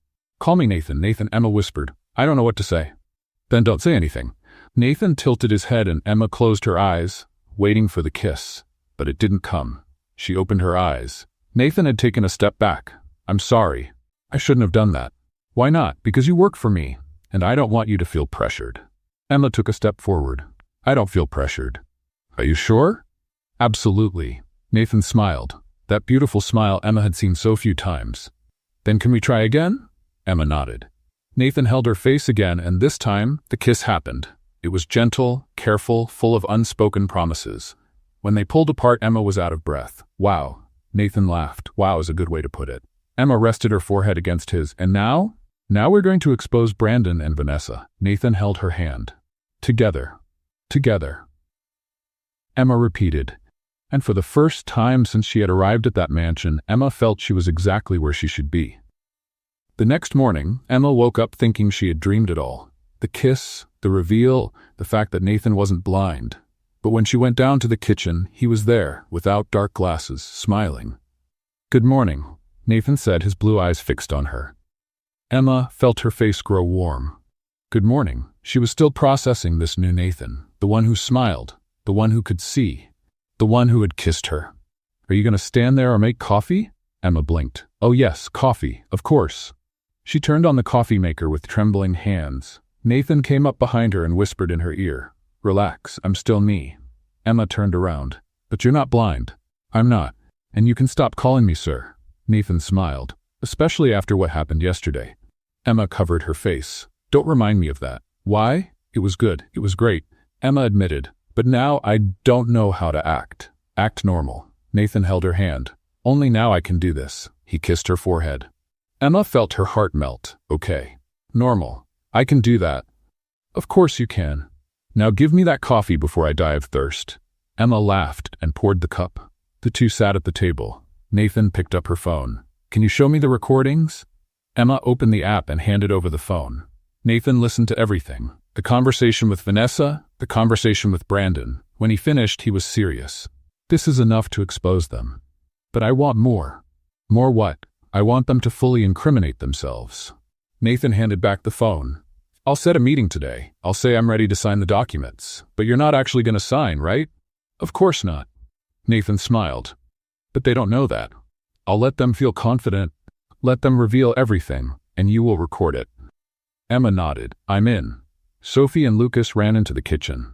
Call me Nathan, Nathan, Emma whispered. I don't know what to say. Then don't say anything. Nathan tilted his head and Emma closed her eyes, waiting for the kiss. But it didn't come. She opened her eyes. Nathan had taken a step back. I'm sorry. I shouldn't have done that. Why not? Because you work for me, and I don't want you to feel pressured. Emma took a step forward. I don't feel pressured. Are you sure? Absolutely. Nathan smiled. That beautiful smile Emma had seen so few times. Then can we try again? Emma nodded. Nathan held her face again, and this time, the kiss happened. It was gentle, careful, full of unspoken promises. When they pulled apart, Emma was out of breath. Wow. Nathan laughed. Wow is a good way to put it. Emma rested her forehead against his. And now? Now we're going to expose Brandon and Vanessa. Nathan held her hand. Together. Together. Emma repeated. And for the first time since she had arrived at that mansion, Emma felt she was exactly where she should be. The next morning, Emma woke up thinking she had dreamed it all. The kiss, the reveal, the fact that Nathan wasn't blind. But when she went down to the kitchen, he was there, without dark glasses, smiling. Good morning, Nathan said, his blue eyes fixed on her. Emma felt her face grow warm. Good morning. She was still processing this new Nathan, the one who smiled, the one who could see, the one who had kissed her. Are you going to stand there or make coffee? Emma blinked. Oh yes, coffee, of course. She turned on the coffee maker with trembling hands. Nathan came up behind her and whispered in her ear. Relax, I'm still me. Emma turned around. But you're not blind. I'm not. And you can stop calling me sir. Nathan smiled. Especially after what happened yesterday. Emma covered her face. Don't remind me of that. Why? It was good. It was great. Emma admitted. But now I don't know how to act. Act normal. Nathan held her hand. Only now I can do this. He kissed her forehead. Emma felt her heart melt. Okay. Normal. I can do that. Of course you can. Now give me that coffee before I die of thirst. Emma laughed and poured the cup. The two sat at the table. Nathan picked up her phone. Can you show me the recordings? Emma opened the app and handed over the phone. Nathan listened to everything. The conversation with Vanessa, the conversation with Brandon. When he finished, he was serious. This is enough to expose them. But I want more. More what? I want them to fully incriminate themselves. Nathan handed back the phone. I'll set a meeting today. I'll say I'm ready to sign the documents. But you're not actually going to sign, right? Of course not. Nathan smiled. But they don't know that. I'll let them feel confident. Let them reveal everything, and you will record it. Emma nodded. I'm in. Sophie and Lucas ran into the kitchen.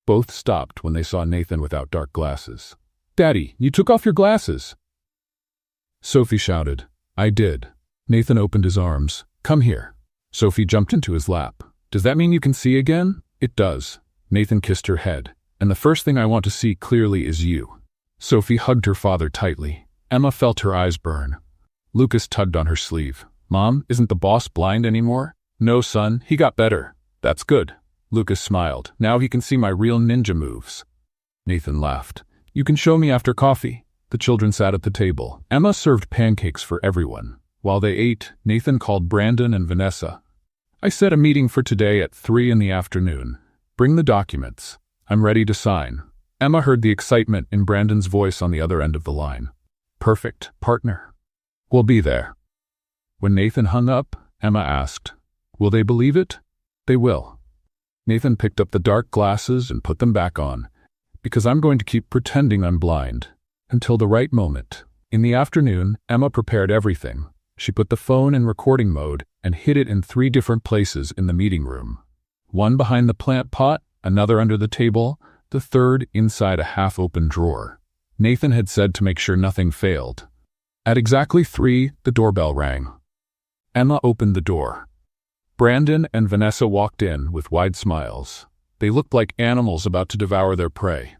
Both stopped when they saw Nathan without dark glasses. Daddy, you took off your glasses. Sophie shouted. I did. Nathan opened his arms. Come here. Sophie jumped into his lap. Does that mean you can see again? It does. Nathan kissed her head. And the first thing I want to see clearly is you. Sophie hugged her father tightly. Emma felt her eyes burn. Lucas tugged on her sleeve. Mom, isn't the boss blind anymore? No, son, he got better. That's good. Lucas smiled. Now he can see my real ninja moves. Nathan laughed. You can show me after coffee. The children sat at the table. Emma served pancakes for everyone. While they ate, Nathan called Brandon and Vanessa. I set a meeting for today at 3 in the afternoon. Bring the documents. I'm ready to sign. Emma heard the excitement in Brandon's voice on the other end of the line. Perfect, partner. We'll be there. When Nathan hung up, Emma asked, will they believe it? They will. Nathan picked up the dark glasses and put them back on. Because I'm going to keep pretending I'm blind. Until the right moment. In the afternoon, Emma prepared everything. She put the phone in recording mode and hid it in 3 different places in the meeting room. One behind the plant pot, another under the table, the third inside a half-open drawer. Nathan had said to make sure nothing failed. At exactly 3, the doorbell rang. Emma opened the door. Brandon and Vanessa walked in with wide smiles. They looked like animals about to devour their prey.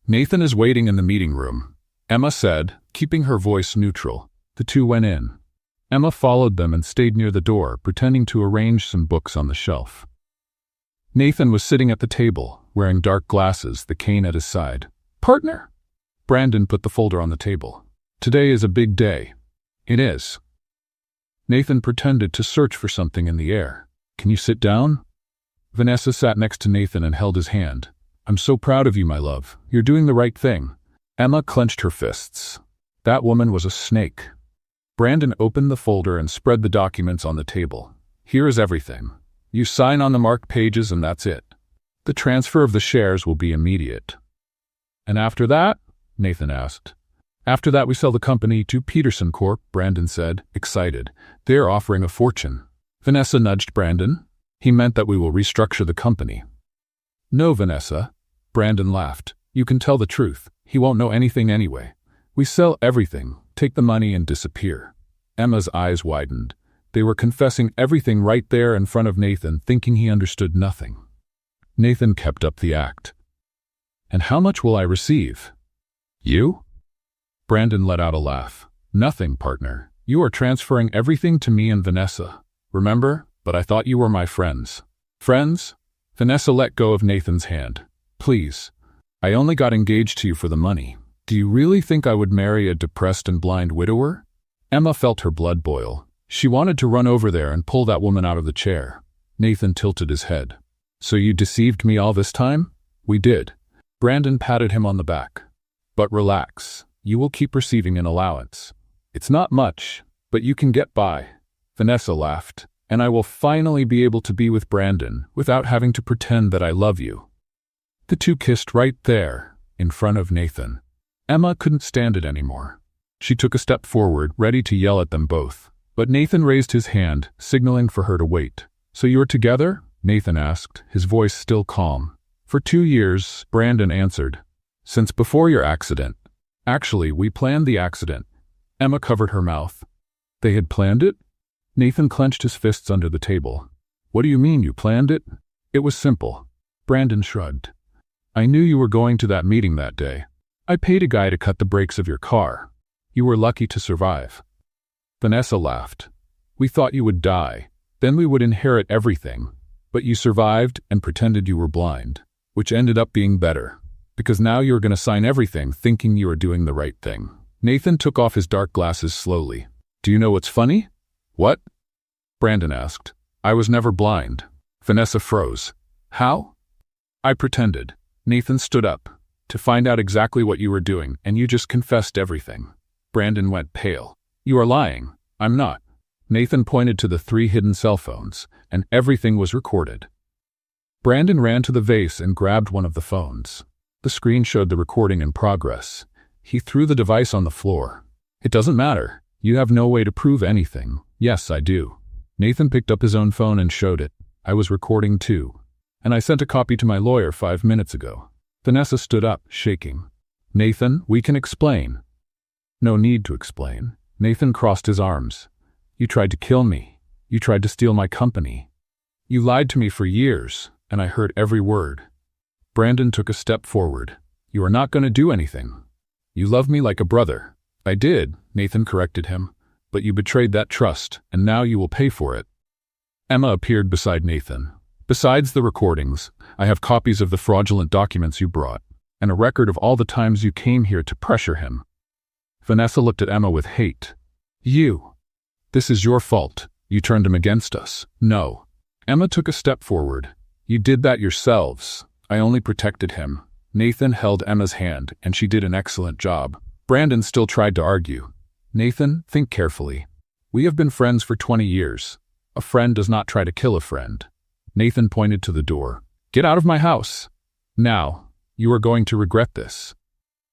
Nathan is waiting in the meeting room, Emma said, keeping her voice neutral. The two went in. Emma followed them and stayed near the door, pretending to arrange some books on the shelf. Nathan was sitting at the table, wearing dark glasses, the cane at his side. Partner? Brandon put the folder on the table. Today is a big day. It is. Nathan pretended to search for something in the air. Can you sit down? Vanessa sat next to Nathan and held his hand. I'm so proud of you, my love. You're doing the right thing. Emma clenched her fists. That woman was a snake. Brandon opened the folder and spread the documents on the table. Here is everything. You sign on the marked pages and that's it. The transfer of the shares will be immediate. And after that? Nathan asked. After that we sell the company to Peterson Corp., Brandon said, excited. They're offering a fortune. Vanessa nudged Brandon. He meant that we will restructure the company. No, Vanessa. Brandon laughed. You can tell the truth. He won't know anything anyway. We sell everything, take the money and disappear. Emma's eyes widened. They were confessing everything right there in front of Nathan, thinking he understood nothing. Nathan kept up the act. And how much will I receive? You? Brandon let out a laugh. Nothing, partner. You are transferring everything to me and Vanessa. Remember? But I thought you were my friends. Friends? Vanessa let go of Nathan's hand. Please. I only got engaged to you for the money. Do you really think I would marry a depressed and blind widower? Emma felt her blood boil. She wanted to run over there and pull that woman out of the chair. Nathan tilted his head. So you deceived me all this time? We did. Brandon patted him on the back. But relax. You will keep receiving an allowance. It's not much, but you can get by. Vanessa laughed. And I will finally be able to be with Brandon without having to pretend that I love you. The two kissed right there, in front of Nathan. Emma couldn't stand it anymore. She took a step forward, ready to yell at them both. But Nathan raised his hand, signaling for her to wait. So you are together? Nathan asked, his voice still calm. For 2 years, Brandon answered. Since before your accident. Actually, we planned the accident. Emma covered her mouth. They had planned it? Nathan clenched his fists under the table. What do you mean you planned it? It was simple. Brandon shrugged. I knew you were going to that meeting that day. I paid a guy to cut the brakes of your car. You were lucky to survive. Vanessa laughed. We thought you would die. Then we would inherit everything. But you survived and pretended you were blind, which ended up being better. Because now you're going to sign everything thinking you are doing the right thing. Nathan took off his dark glasses slowly. Do you know what's funny? What? Brandon asked. I was never blind. Vanessa froze. How? I pretended. Nathan stood up. To find out exactly what you were doing, and you just confessed everything. Brandon went pale. You are lying. I'm not. Nathan pointed to the 3 hidden cell phones, and everything was recorded. Brandon ran to the vase and grabbed one of the phones. The screen showed the recording in progress. He threw the device on the floor. It doesn't matter. You have no way to prove anything. Yes, I do. Nathan picked up his own phone and showed it. I was recording too. And I sent a copy to my lawyer 5 minutes ago. Vanessa stood up, shaking. Nathan, we can explain. No need to explain. Nathan crossed his arms. You tried to kill me. You tried to steal my company. You lied to me for years, and I heard every word. Brandon took a step forward. You are not going to do anything. You love me like a brother. I did, Nathan corrected him. But you betrayed that trust, and now you will pay for it. Emma appeared beside Nathan. Besides the recordings, I have copies of the fraudulent documents you brought, and a record of all the times you came here to pressure him. Vanessa looked at Emma with hate. You. This is your fault. You turned him against us. No. Emma took a step forward. You did that yourselves. I only protected him. Nathan held Emma's hand, and she did an excellent job. Brandon still tried to argue. Nathan, think carefully. We have been friends for 20 years. A friend does not try to kill a friend. Nathan pointed to the door. Get out of my house. Now, you are going to regret this.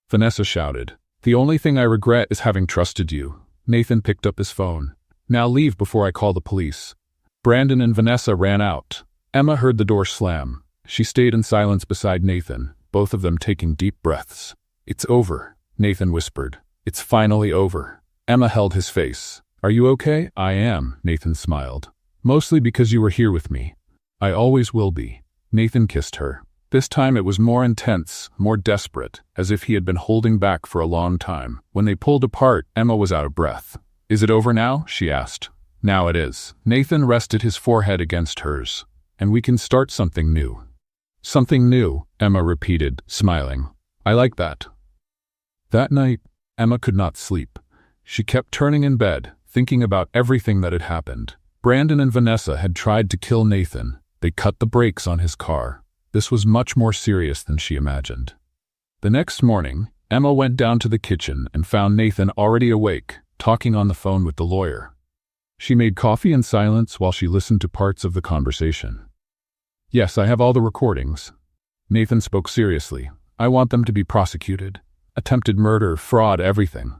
Vanessa shouted. The only thing I regret is having trusted you. Nathan picked up his phone. Now leave before I call the police. Brandon and Vanessa ran out. Emma heard the door slam. She stayed in silence beside Nathan, both of them taking deep breaths. It's over, Nathan whispered. It's finally over. Emma held his face. Are you okay? I am, Nathan smiled. Mostly because you were here with me. I always will be. Nathan kissed her. This time it was more intense, more desperate, as if he had been holding back for a long time. When they pulled apart, Emma was out of breath. Is it over now? She asked. Now it is. Nathan rested his forehead against hers. And we can start something new. Something new, Emma repeated, smiling. I like that. That night, Emma could not sleep. She kept turning in bed, thinking about everything that had happened. Brandon and Vanessa had tried to kill Nathan. They cut the brakes on his car. This was much more serious than she imagined. The next morning, Emma went down to the kitchen and found Nathan already awake, talking on the phone with the lawyer. She made coffee in silence while she listened to parts of the conversation. "Yes, I have all the recordings." Nathan spoke seriously. "I want them to be prosecuted. Attempted murder, fraud, everything."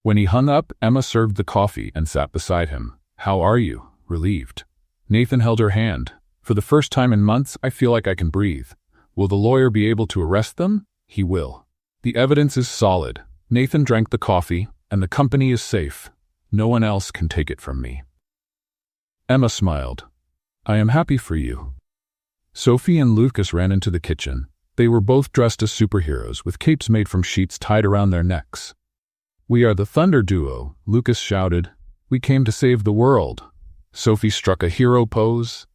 When he hung up, Emma served the coffee and sat beside him. "How are you?" Relieved. Nathan held her hand. "For the first time in months, I feel like I can breathe. Will the lawyer be able to arrest them?" "He will. The evidence is solid." Nathan drank the coffee, "and the company is safe. No one else can take it from me." Emma smiled. "I am happy for you." Sophie and Lucas ran into the kitchen. They were both dressed as superheroes, with capes made from sheets tied around their necks. "We are the Thunder Duo," Lucas shouted. "We came to save the world." Sophie struck a hero pose.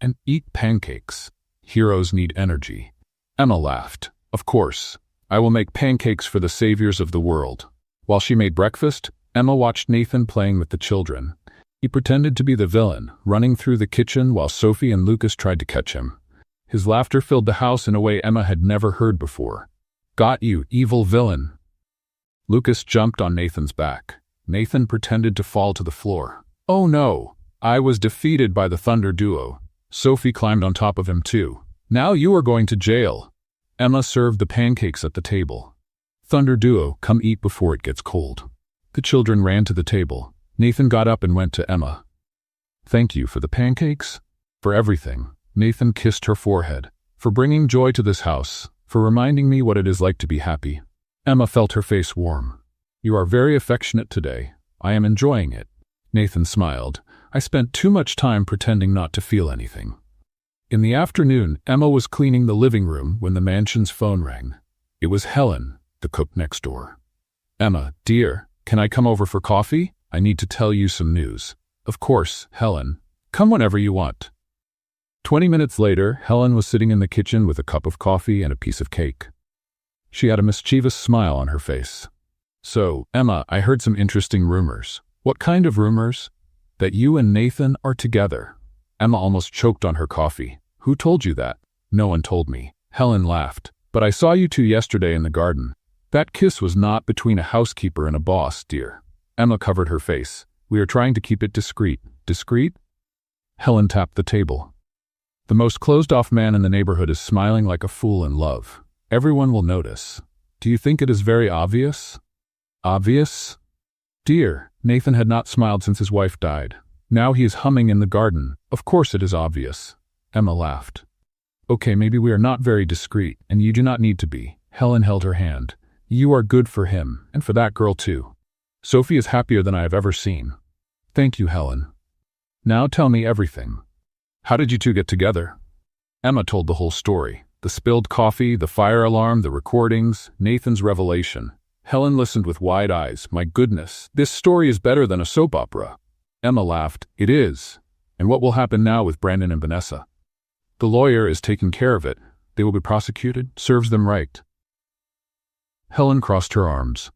"And eat pancakes. Heroes need energy." Emma laughed. "Of course. I will make pancakes for the saviors of the world." While she made breakfast, Emma watched Nathan playing with the children. He pretended to be the villain, running through the kitchen while Sophie and Lucas tried to catch him. His laughter filled the house in a way Emma had never heard before. "Got you, evil villain." Lucas jumped on Nathan's back. Nathan pretended to fall to the floor. "Oh no, I was defeated by the Thunder Duo." Sophie climbed on top of him too. "Now you are going to jail." Emma served the pancakes at the table. "Thunder Duo, come eat before it gets cold." The children ran to the table. Nathan got up and went to Emma. "Thank you for the pancakes." "For everything." Nathan kissed her forehead. "For bringing joy to this house. For reminding me what it is like to be happy." Emma felt her face warm. "You are very affectionate today. I am enjoying it." Nathan smiled. "I spent too much time pretending not to feel anything." In the afternoon, Emma was cleaning the living room when the mansion's phone rang. It was Helen, the cook next door. "Emma, dear, can I come over for coffee? I need to tell you some news." "Of course, Helen. Come whenever you want." 20 minutes later, Helen was sitting in the kitchen with a cup of coffee and a piece of cake. She had a mischievous smile on her face. "So, Emma, I heard some interesting rumors." "What kind of rumors?" "That you and Nathan are together." Emma almost choked on her coffee. "Who told you that?" "No one told me." Helen laughed. "But I saw you two yesterday in the garden. That kiss was not between a housekeeper and a boss, dear." Emma covered her face. "We are trying to keep it discreet." "Discreet?" Helen tapped the table. "The most closed-off man in the neighborhood is smiling like a fool in love. Everyone will notice. Do you think it is very obvious?" "Obvious?" "Dear, Nathan had not smiled since his wife died. Now he is humming in the garden. Of course it is obvious." Emma laughed. "Okay, maybe we are not very discreet, and you do not need to be." Helen held her hand. "You are good for him, and for that girl too. Sophie is happier than I have ever seen." "Thank you, Helen. Now tell me everything. How did you two get together?" Emma told the whole story. The spilled coffee, the fire alarm, the recordings, Nathan's revelation. Helen listened with wide eyes. "My goodness, this story is better than a soap opera." Emma laughed. "It is. And what will happen now with Brandon and Vanessa?" "The lawyer is taking care of it. They will be prosecuted. Serves them right." Helen crossed her arms.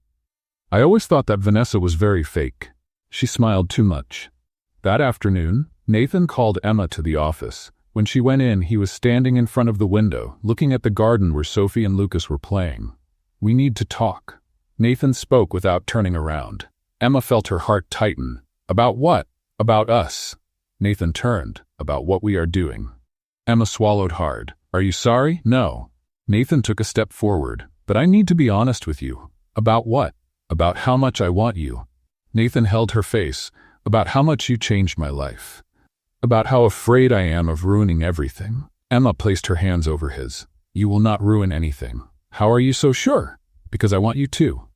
"I always thought that Vanessa was very fake." She smiled too much. That afternoon, Nathan called Emma to the office. When she went in, he was standing in front of the window, looking at the garden where Sophie and Lucas were playing. "We need to talk." Nathan spoke without turning around. Emma felt her heart tighten. "About what?" "About us." Nathan turned. "About what we are doing." Emma swallowed hard. "Are you sorry?" "No." Nathan took a step forward. "But I need to be honest with you." "About what?" "About how much I want you." Nathan held her face. "About how much you changed my life. About how afraid I am of ruining everything." Emma placed her hands over his. "You will not ruin anything." "How are you so sure?" "Because I want you too."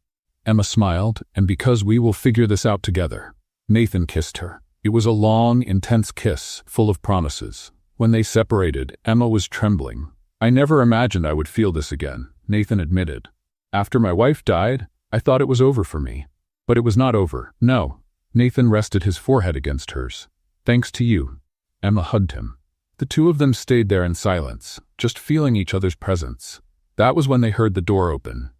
Emma smiled. "And because we will figure this out together." Nathan kissed her. It was a long, intense kiss, full of promises. When they separated, Emma was trembling. "I never imagined I would feel this again," Nathan admitted. "After my wife died, I thought it was over for me. But it was not over. No." Nathan rested his forehead against hers. "Thanks to you." Emma hugged him. The two of them stayed there in silence, just feeling each other's presence. That was when they heard the door open.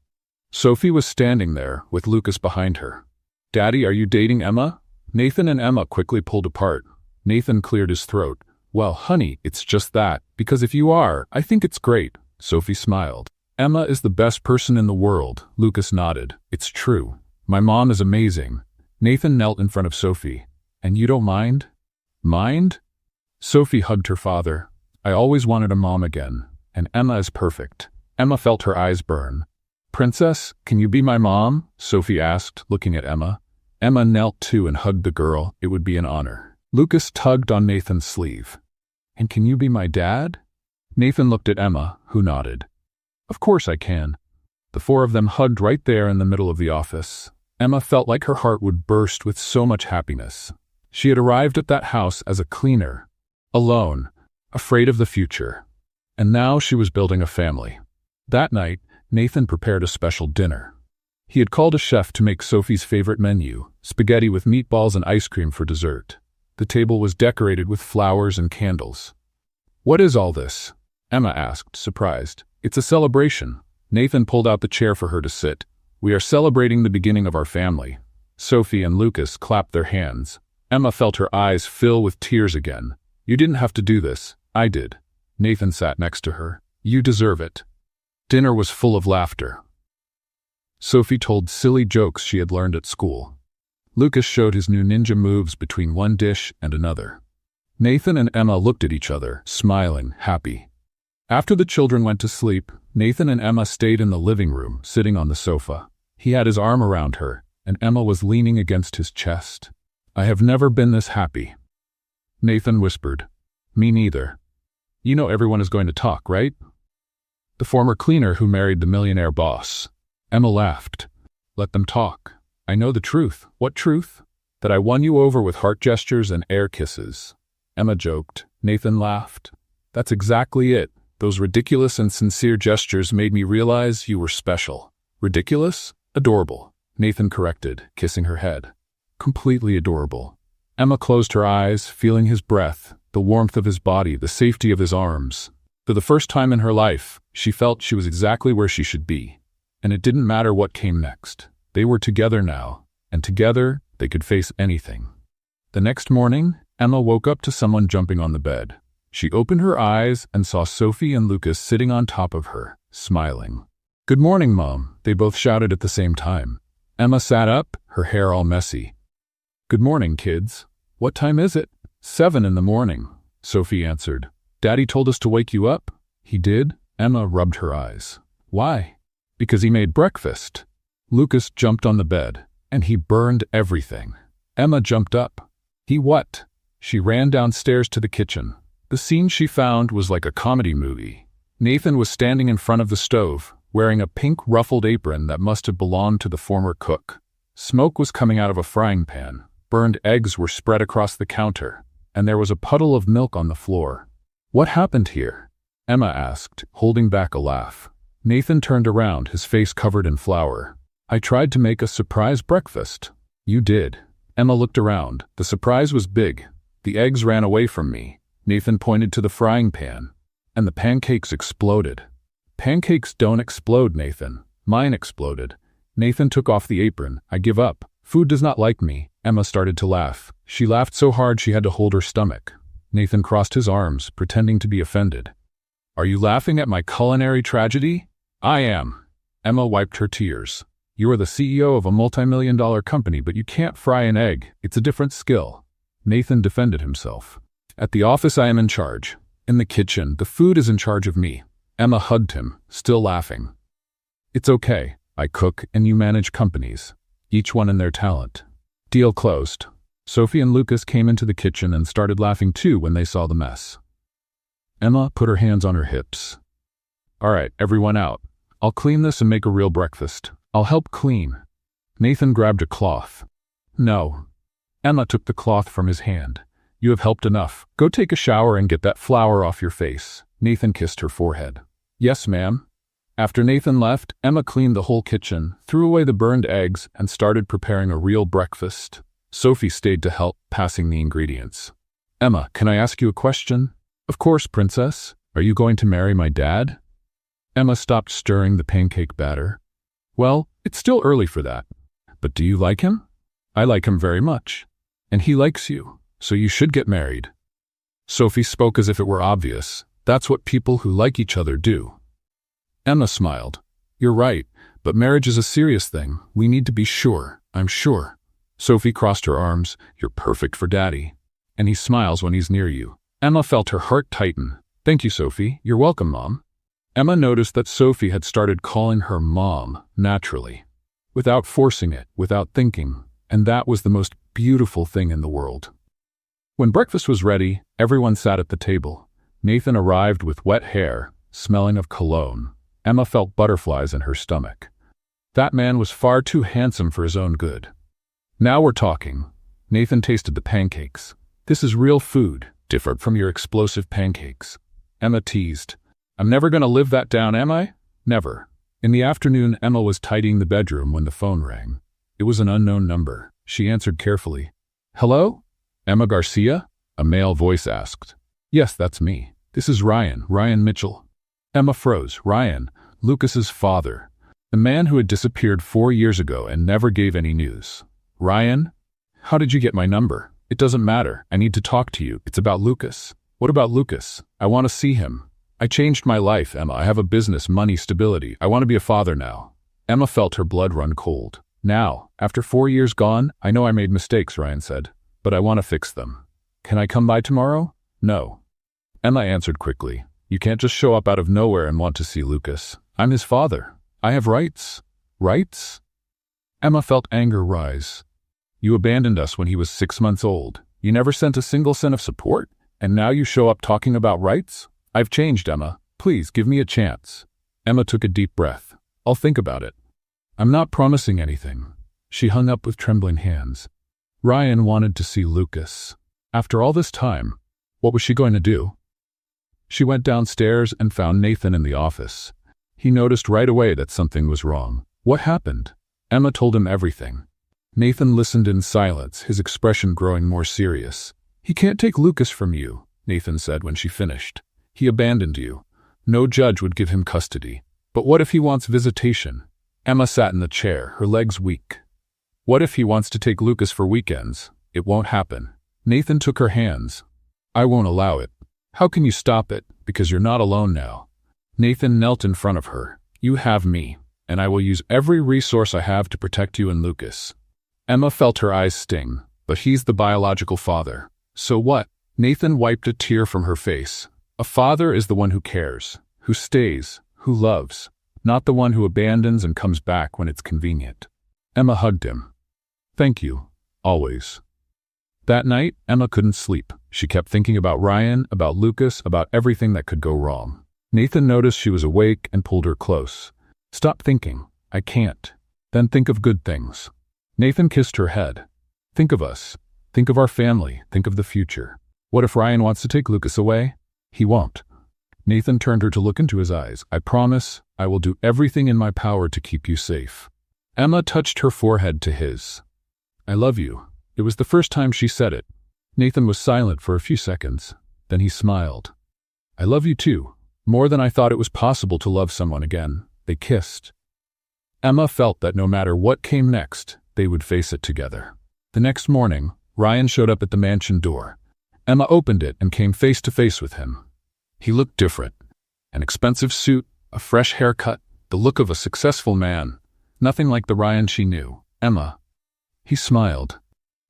Sophie was standing there, with Lucas behind her. "Daddy, are you dating Emma?" Nathan and Emma quickly pulled apart. Nathan cleared his throat. "Well, honey, it's just that, because if you are, I think it's great." Sophie smiled. Emma is the best person in the world, Lucas nodded. It's true. My mom is amazing. Nathan knelt in front of Sophie. And you don't mind? Mind? Sophie hugged her father. I always wanted a mom again. And Emma is perfect. Emma felt her eyes burn. Princess, can you be my mom? Sophie asked, looking at Emma. Emma knelt too and hugged the girl. It would be an honor. Lucas tugged on Nathan's sleeve. And can you be my dad? Nathan looked at Emma, who nodded. Of course I can. The four of them hugged right there in the middle of the office. Emma felt like her heart would burst with so much happiness. She had arrived at that house as a cleaner, alone, afraid of the future. And now she was building a family. That night, Nathan prepared a special dinner. He had called a chef to make Sophie's favorite menu, spaghetti with meatballs and ice cream for dessert. The table was decorated with flowers and candles. What is all this? Emma asked, surprised. It's a celebration. Nathan pulled out the chair for her to sit. We are celebrating the beginning of our family. Sophie and Lucas clapped their hands. Emma felt her eyes fill with tears again. You didn't have to do this. I did. Nathan sat next to her. You deserve it. Dinner was full of laughter. Sophie told silly jokes she had learned at school. Lucas showed his new ninja moves between one dish and another. Nathan and Emma looked at each other, smiling, happy. After the children went to sleep, Nathan and Emma stayed in the living room, sitting on the sofa. He had his arm around her, and Emma was leaning against his chest. I have never been this happy. Nathan whispered. Me neither. You know everyone is going to talk, right? The former cleaner who married the millionaire boss. Emma laughed. Let them talk. I know the truth. What truth? That I won you over with heart gestures and air kisses. Emma joked. Nathan laughed. That's exactly it. Those ridiculous and sincere gestures made me realize you were special. Ridiculous? Adorable. Nathan corrected, kissing her head. Completely adorable. Emma closed her eyes, feeling his breath, the warmth of his body, the safety of his arms. For the first time in her life, she felt she was exactly where she should be. And it didn't matter what came next. They were together now, and together they could face anything. The next morning, Emma woke up to someone jumping on the bed. She opened her eyes and saw Sophie and Lucas sitting on top of her, smiling. Good morning, Mom, they both shouted at the same time. Emma sat up, her hair all messy. Good morning, kids. What time is it? 7 in the morning, Sophie answered. Daddy told us to wake you up. He did? Emma rubbed her eyes. Why? Because he made breakfast. Lucas jumped on the bed, and he burned everything. Emma jumped up. He what? She ran downstairs to the kitchen. The scene she found was like a comedy movie. Nathan was standing in front of the stove, wearing a pink ruffled apron that must have belonged to the former cook. Smoke was coming out of a frying pan. Burned eggs were spread across the counter, and there was a puddle of milk on the floor. What happened here? Emma asked, holding back a laugh. Nathan turned around, his face covered in flour. I tried to make a surprise breakfast. You did. Emma looked around. The surprise was big. The eggs ran away from me. Nathan pointed to the frying pan. And the pancakes exploded. Pancakes don't explode, Nathan. Mine exploded. Nathan took off the apron. I give up. Food does not like me. Emma started to laugh. She laughed so hard she had to hold her stomach. Nathan crossed his arms, pretending to be offended. Are you laughing at my culinary tragedy? I am. Emma wiped her tears. You are the CEO of a multi-million-dollar company, but you can't fry an egg. It's a different skill. Nathan defended himself. At the office I am in charge. In the kitchen, the food is in charge of me. Emma hugged him, still laughing. It's okay. I cook and you manage companies. Each one in their talent. Deal closed. Sophie and Lucas came into the kitchen and started laughing too when they saw the mess. Emma put her hands on her hips. All right, everyone out. I'll clean this and make a real breakfast. I'll help clean. Nathan grabbed a cloth. No. Emma took the cloth from his hand. You have helped enough. Go take a shower and get that flour off your face. Nathan kissed her forehead. Yes, ma'am. After Nathan left, Emma cleaned the whole kitchen, threw away the burned eggs, and started preparing a real breakfast. Sophie stayed to help, passing the ingredients. Emma, can I ask you a question? Of course, princess. Are you going to marry my dad? Emma stopped stirring the pancake batter. Well, it's still early for that. But do you like him? I like him very much. And he likes you, so you should get married. Sophie spoke as if it were obvious. That's what people who like each other do. Emma smiled. You're right, but marriage is a serious thing. We need to be sure, I'm sure. Sophie crossed her arms. You're perfect for Daddy. And he smiles when he's near you. Emma felt her heart tighten. Thank you, Sophie. You're welcome, Mom. Emma noticed that Sophie had started calling her Mom naturally, without forcing it, without thinking, and that was the most beautiful thing in the world. When breakfast was ready, everyone sat at the table. Nathan arrived with wet hair, smelling of cologne. Emma felt butterflies in her stomach. That man was far too handsome for his own good. Now we're talking. Nathan tasted the pancakes. This is real food, different from your explosive pancakes. Emma teased. I'm never going to live that down, am I? Never. In the afternoon, Emma was tidying the bedroom when the phone rang. It was an unknown number. She answered carefully. Hello? Emma Garcia? A male voice asked. Yes, that's me. This is Ryan Mitchell. Emma froze. Ryan, Lucas's father. The man who had disappeared 4 years ago and never gave any news. Ryan? How did you get my number? It doesn't matter. I need to talk to you. It's about Lucas. What about Lucas? I want to see him. I changed my life, Emma. I have a business, money, stability. I want to be a father now. Emma felt her blood run cold. Now, after 4 years gone, I know I made mistakes, Ryan said, but I want to fix them. Can I come by tomorrow? No. Emma answered quickly. You can't just show up out of nowhere and want to see Lucas. I'm his father. I have rights. Rights? Emma felt anger rise. You abandoned us when he was 6 months old. You never sent a single cent of support, and now you show up talking about rights? I've changed, Emma. Please, give me a chance. Emma took a deep breath. I'll think about it. I'm not promising anything. She hung up with trembling hands. Ryan wanted to see Lucas. After all this time, what was she going to do? She went downstairs and found Nathan in the office. He noticed right away that something was wrong. What happened? Emma told him everything. Nathan listened in silence, his expression growing more serious. He can't take Lucas from you, Nathan said when she finished. He abandoned you. No judge would give him custody. But what if he wants visitation? Emma sat in the chair, her legs weak. What if he wants to take Lucas for weekends? It won't happen. Nathan took her hands. I won't allow it. How can you stop it? Because you're not alone now. Nathan knelt in front of her. You have me, and I will use every resource I have to protect you and Lucas. Emma felt her eyes sting, but he's the biological father. So what? Nathan wiped a tear from her face. A father is the one who cares, who stays, who loves, not the one who abandons and comes back when it's convenient. Emma hugged him. Thank you, always. That night, Emma couldn't sleep. She kept thinking about Ryan, about Lucas, about everything that could go wrong. Nathan noticed she was awake and pulled her close. Stop thinking. I can't. Then think of good things. Nathan kissed her head. Think of us. Think of our family. Think of the future. What if Ryan wants to take Lucas away? He won't. Nathan turned her to look into his eyes. I promise I will do everything in my power to keep you safe. Emma touched her forehead to his. I love you. It was the first time she said it. Nathan was silent for a few seconds. Then he smiled. I love you too. More than I thought it was possible to love someone again. They kissed. Emma felt that no matter what came next, they would face it together. The next morning, Ryan showed up at the mansion door. Emma opened it and came face to face with him. He looked different. An expensive suit, a fresh haircut, the look of a successful man. Nothing like the Ryan she knew. Emma. He smiled.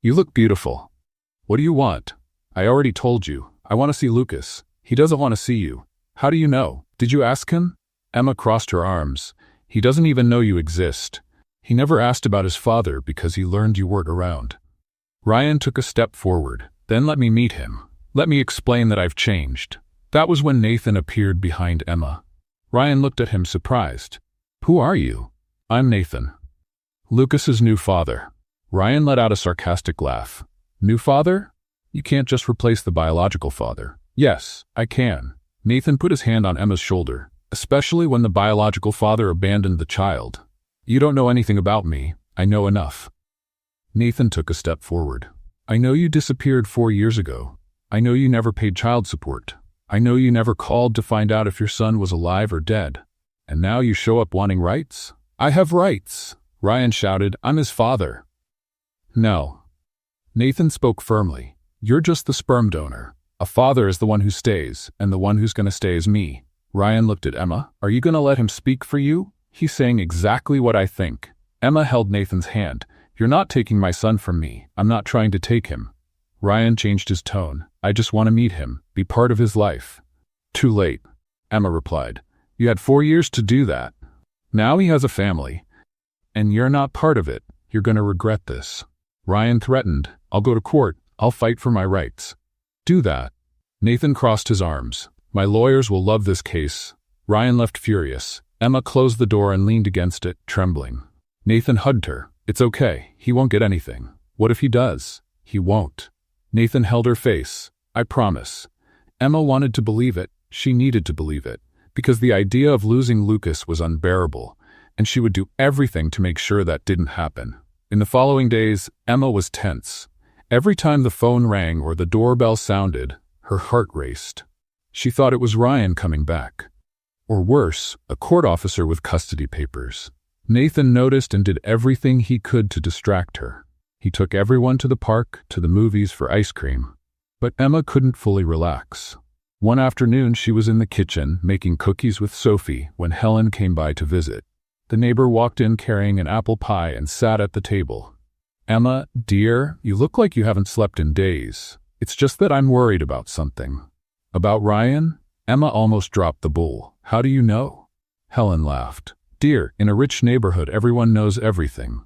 You look beautiful. What do you want? I already told you. I want to see Lucas. He doesn't want to see you. How do you know? Did you ask him? Emma crossed her arms. He doesn't even know you exist. He never asked about his father because he learned you weren't around. Ryan took a step forward. Then let me meet him. Let me explain that I've changed. That was when Nathan appeared behind Emma. Ryan looked at him surprised. Who are you? I'm Nathan. Lucas's new father. Ryan let out a sarcastic laugh. New father? You can't just replace the biological father. Yes, I can. Nathan put his hand on Emma's shoulder, especially when the biological father abandoned the child. You don't know anything about me. I know enough. Nathan took a step forward. I know you disappeared 4 years ago. I know you never paid child support. I know you never called to find out if your son was alive or dead. And now you show up wanting rights? I have rights, Ryan shouted. I'm his father. No. Nathan spoke firmly. You're just the sperm donor. A father is the one who stays, and the one who's going to stay is me. Ryan looked at Emma. Are you going to let him speak for you? He's saying exactly what I think. Emma held Nathan's hand. You're not taking my son from me. I'm not trying to take him. Ryan changed his tone. I just want to meet him, be part of his life. Too late, Emma replied. You had 4 years to do that. Now he has a family. And you're not part of it. You're going to regret this. Ryan threatened. I'll go to court. I'll fight for my rights. Do that. Nathan crossed his arms. My lawyers will love this case. Ryan left furious. Emma closed the door and leaned against it, trembling. Nathan hugged her. It's okay. He won't get anything. What if he does? He won't. Nathan held her face. I promise. Emma wanted to believe it. She needed to believe it, because the idea of losing Lucas was unbearable, and she would do everything to make sure that didn't happen. In the following days, Emma was tense. Every time the phone rang or the doorbell sounded, her heart raced. She thought it was Ryan coming back. Or worse, a court officer with custody papers. Nathan noticed and did everything he could to distract her. He took everyone to the park, to the movies for ice cream. But Emma couldn't fully relax. One afternoon she was in the kitchen making cookies with Sophie when Helen came by to visit. The neighbor walked in carrying an apple pie and sat at the table. Emma, dear, you look like you haven't slept in days. It's just that I'm worried about something. About Ryan? Emma almost dropped the bowl. How do you know? Helen laughed. Dear, in a rich neighborhood everyone knows everything.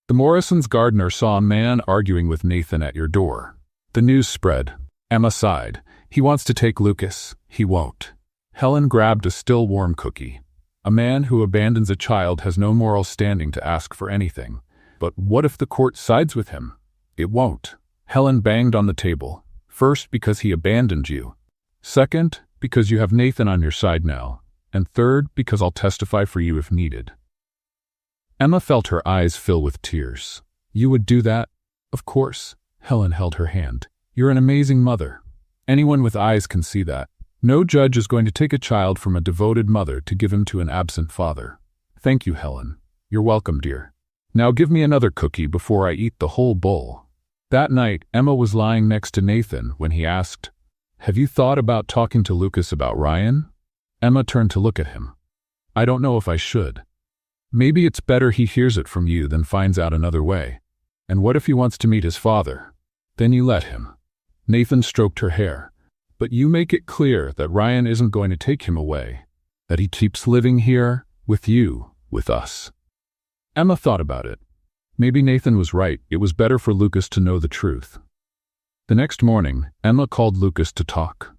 The Morrisons' gardener saw a man arguing with Nathan at your door. The news spread. Emma sighed. He wants to take Lucas. He won't. Helen grabbed a still warm cookie. A man who abandons a child has no moral standing to ask for anything. But what if the court sides with him? It won't. Helen banged on the table. First, because he abandoned you. Second, because you have Nathan on your side now. And third, because I'll testify for you if needed. Emma felt her eyes fill with tears. You would do that? Of course. Helen held her hand. You're an amazing mother. Anyone with eyes can see that. No judge is going to take a child from a devoted mother to give him to an absent father. Thank you, Helen. You're welcome, dear. Now give me another cookie before I eat the whole bowl. That night, Emma was lying next to Nathan when he asked, Have you thought about talking to Lucas about Ryan? Emma turned to look at him. I don't know if I should. Maybe it's better he hears it from you than finds out another way. And what if he wants to meet his father? Then you let him. Nathan stroked her hair. But you make it clear that Ryan isn't going to take him away, that he keeps living here, with you, with us. Emma thought about it. Maybe Nathan was right. It was better for Lucas to know the truth. The next morning, Emma called Lucas to talk.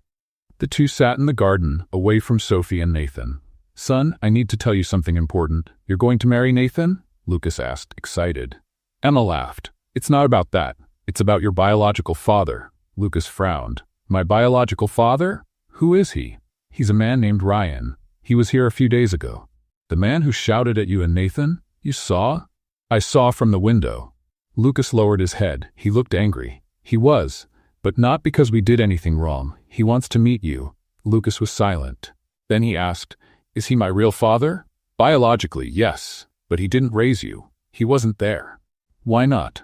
The two sat in the garden, away from Sophie and Nathan. Son, I need to tell you something important. You're going to marry Nathan? Lucas asked, excited. Emma laughed. It's not about that. It's about your biological father. Lucas frowned. My biological father? Who is he? He's a man named Ryan. He was here a few days ago. The man who shouted at you and Nathan? You saw? I saw from the window. Lucas lowered his head. He looked angry. He was, but not because we did anything wrong. He wants to meet you. Lucas was silent. Then he asked, Is he my real father? Biologically, yes, but he didn't raise you. He wasn't there. Why not?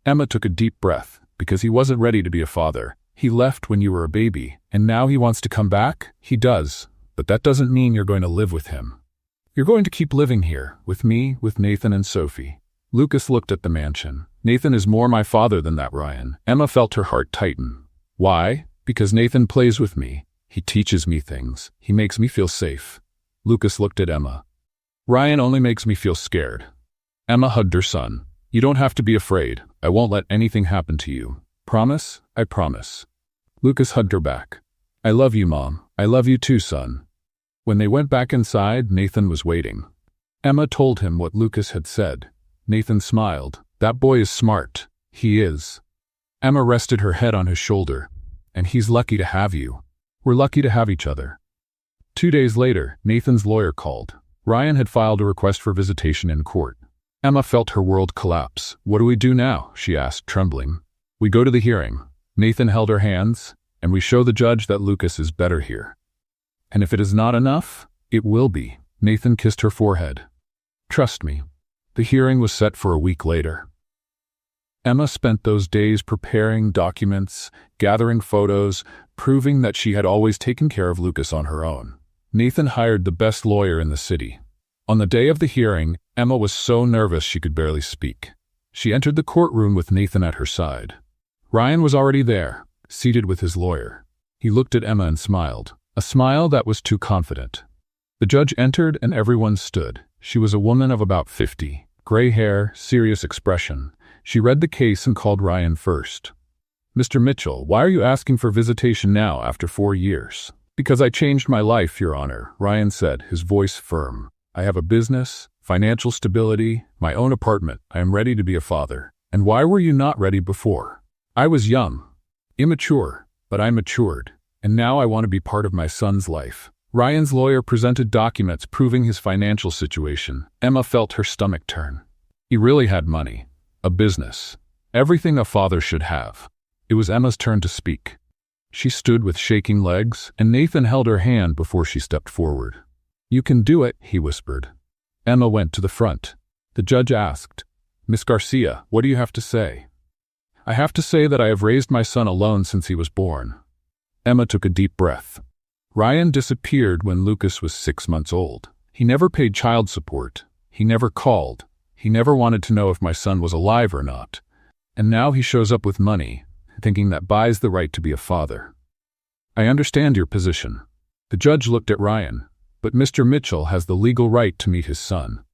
Emma took a deep breath. Because he wasn't ready to be a father. He left when you were a baby, and now he wants to come back? He does, but that doesn't mean you're going to live with him. You're going to keep living here, with me, with Nathan and Sophie. Lucas looked at the mansion. Nathan is more my father than that, Ryan. Emma felt her heart tighten. Why? Because Nathan plays with me. He teaches me things. He makes me feel safe. Lucas looked at Emma. Ryan only makes me feel scared. Emma hugged her son. You don't have to be afraid. I won't let anything happen to you. Promise? I promise. Lucas hugged her back. I love you, Mom. I love you too, son. When they went back inside, Nathan was waiting. Emma told him what Lucas had said. Nathan smiled. That boy is smart. He is. Emma rested her head on his shoulder. And he's lucky to have you. We're lucky to have each other. 2 days later, Nathan's lawyer called. Ryan had filed a request for visitation in court. Emma felt her world collapse. What do we do now? She asked, trembling. We go to the hearing. Nathan held her hands, and we show the judge that Lucas is better here. And if it is not enough, it will be. Nathan kissed her forehead. Trust me. The hearing was set for a week later. Emma spent those days preparing documents, gathering photos, proving that she had always taken care of Lucas on her own. Nathan hired the best lawyer in the city. On the day of the hearing, Emma was so nervous she could barely speak. She entered the courtroom with Nathan at her side. Ryan was already there, seated with his lawyer. He looked at Emma and smiled, a smile that was too confident. The judge entered and everyone stood. She was a woman of about 50, gray hair, serious expression. She read the case and called Ryan first. "Mr. Mitchell, why are you asking for visitation now after 4 years?" "Because I changed my life, Your Honor," Ryan said, his voice firm. "I have a business, financial stability, my own apartment. I am ready to be a father." "And why were you not ready before?" "I was young, immature, but I matured, and now I want to be part of my son's life." Ryan's lawyer presented documents proving his financial situation. Emma felt her stomach turn. He really had money, a business, everything a father should have. It was Emma's turn to speak. She stood with shaking legs, and Nathan held her hand before she stepped forward. "You can do it," he whispered. Emma went to the front. The judge asked, "Miss Garcia, what do you have to say?" "I have to say that I have raised my son alone since he was born." Emma took a deep breath. Ryan disappeared when Lucas was 6 months old. He never paid child support. He never called. He never wanted to know if my son was alive or not. And now he shows up with money, thinking that buys the right to be a father. "I understand your position." The judge looked at Ryan, "But Mr. Mitchell has the legal right to meet his son."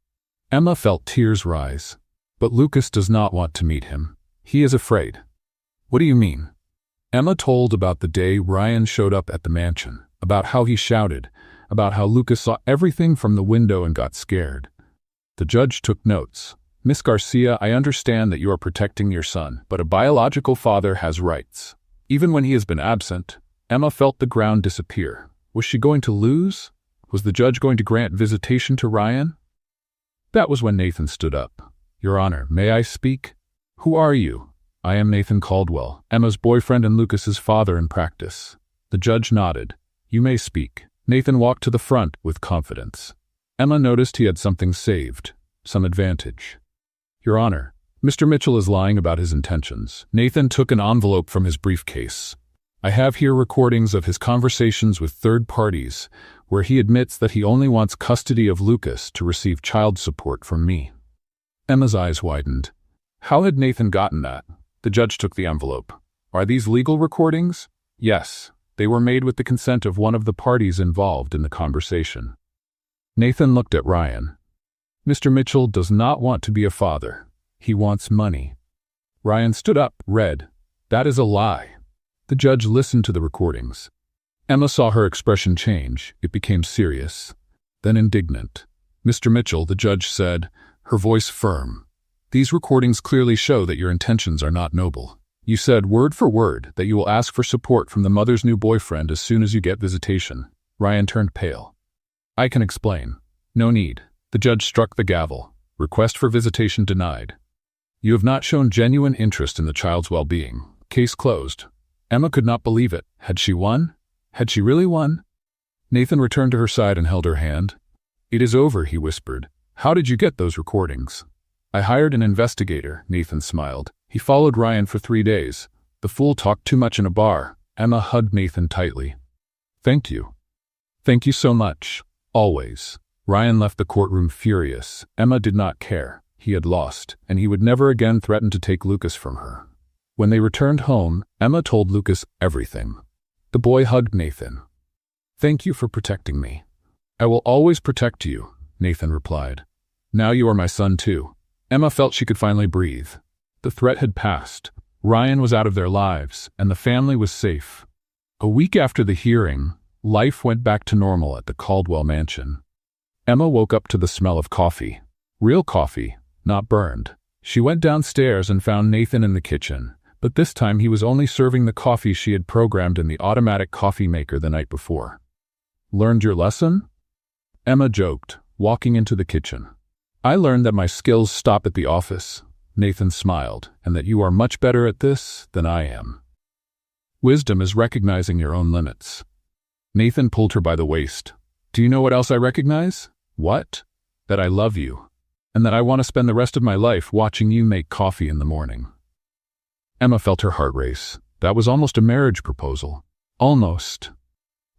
Emma felt tears rise. "But Lucas does not want to meet him. He is afraid." "What do you mean?" Emma told about the day Ryan showed up at the mansion, about how he shouted, about how Lucas saw everything from the window and got scared. The judge took notes. "Miss Garcia, I understand that you are protecting your son, but a biological father has rights. Even when he has been absent." Emma felt the ground disappear. Was she going to lose? Was the judge going to grant visitation to Ryan? That was when Nathan stood up. "Your Honor, may I speak?" "Who are you?" "I am Nathan Caldwell, Emma's boyfriend and Lucas's father in practice." The judge nodded. "You may speak." Nathan walked to the front with confidence. Emma noticed he had something saved, some advantage. "Your Honor, Mr. Mitchell is lying about his intentions." Nathan took an envelope from his briefcase. "I have here recordings of his conversations with third parties, where he admits that he only wants custody of Lucas to receive child support from me." Emma's eyes widened. How had Nathan gotten that? The judge took the envelope. "Are these legal recordings?" "Yes. They were made with the consent of one of the parties involved in the conversation." Nathan looked at Ryan. "Mr. Mitchell does not want to be a father. He wants money." Ryan stood up, read, "That is a lie." The judge listened to the recordings. Emma saw her expression change. It became serious, then indignant. "Mr. Mitchell," the judge said, her voice firm, "these recordings clearly show that your intentions are not noble. You said, word for word, that you will ask for support from the mother's new boyfriend as soon as you get visitation." Ryan turned pale. "I can explain." "No need." The judge struck the gavel. "Request for visitation denied. You have not shown genuine interest in the child's well-being. Case closed." Emma could not believe it. Had she won? Had she really won? Nathan returned to her side and held her hand. "It is over," he whispered. "How did you get those recordings?" "I hired an investigator," Nathan smiled. "He followed Ryan for 3 days. The fool talked too much in a bar." Emma hugged Nathan tightly. "Thank you. Thank you so much. Always." Ryan left the courtroom furious. Emma did not care. He had lost, and he would never again threaten to take Lucas from her. When they returned home, Emma told Lucas everything. The boy hugged Nathan. "Thank you for protecting me." "I will always protect you," Nathan replied. "Now you are my son too." Emma felt she could finally breathe. The threat had passed. Ryan was out of their lives, and the family was safe. A week after the hearing, life went back to normal at the Caldwell mansion. Emma woke up to the smell of coffee. Real coffee, not burned. She went downstairs and found Nathan in the kitchen, but this time he was only serving the coffee she had programmed in the automatic coffee maker the night before. "Learned your lesson?" Emma joked, walking into the kitchen. "I learned that my skills stop at the office." Nathan smiled, "and that you are much better at this than I am. Wisdom is recognizing your own limits." Nathan pulled her by the waist. "Do you know what else I recognize?" "What?" "That I love you, and that I want to spend the rest of my life watching you make coffee in the morning." Emma felt her heart race. That was almost a marriage proposal. Almost.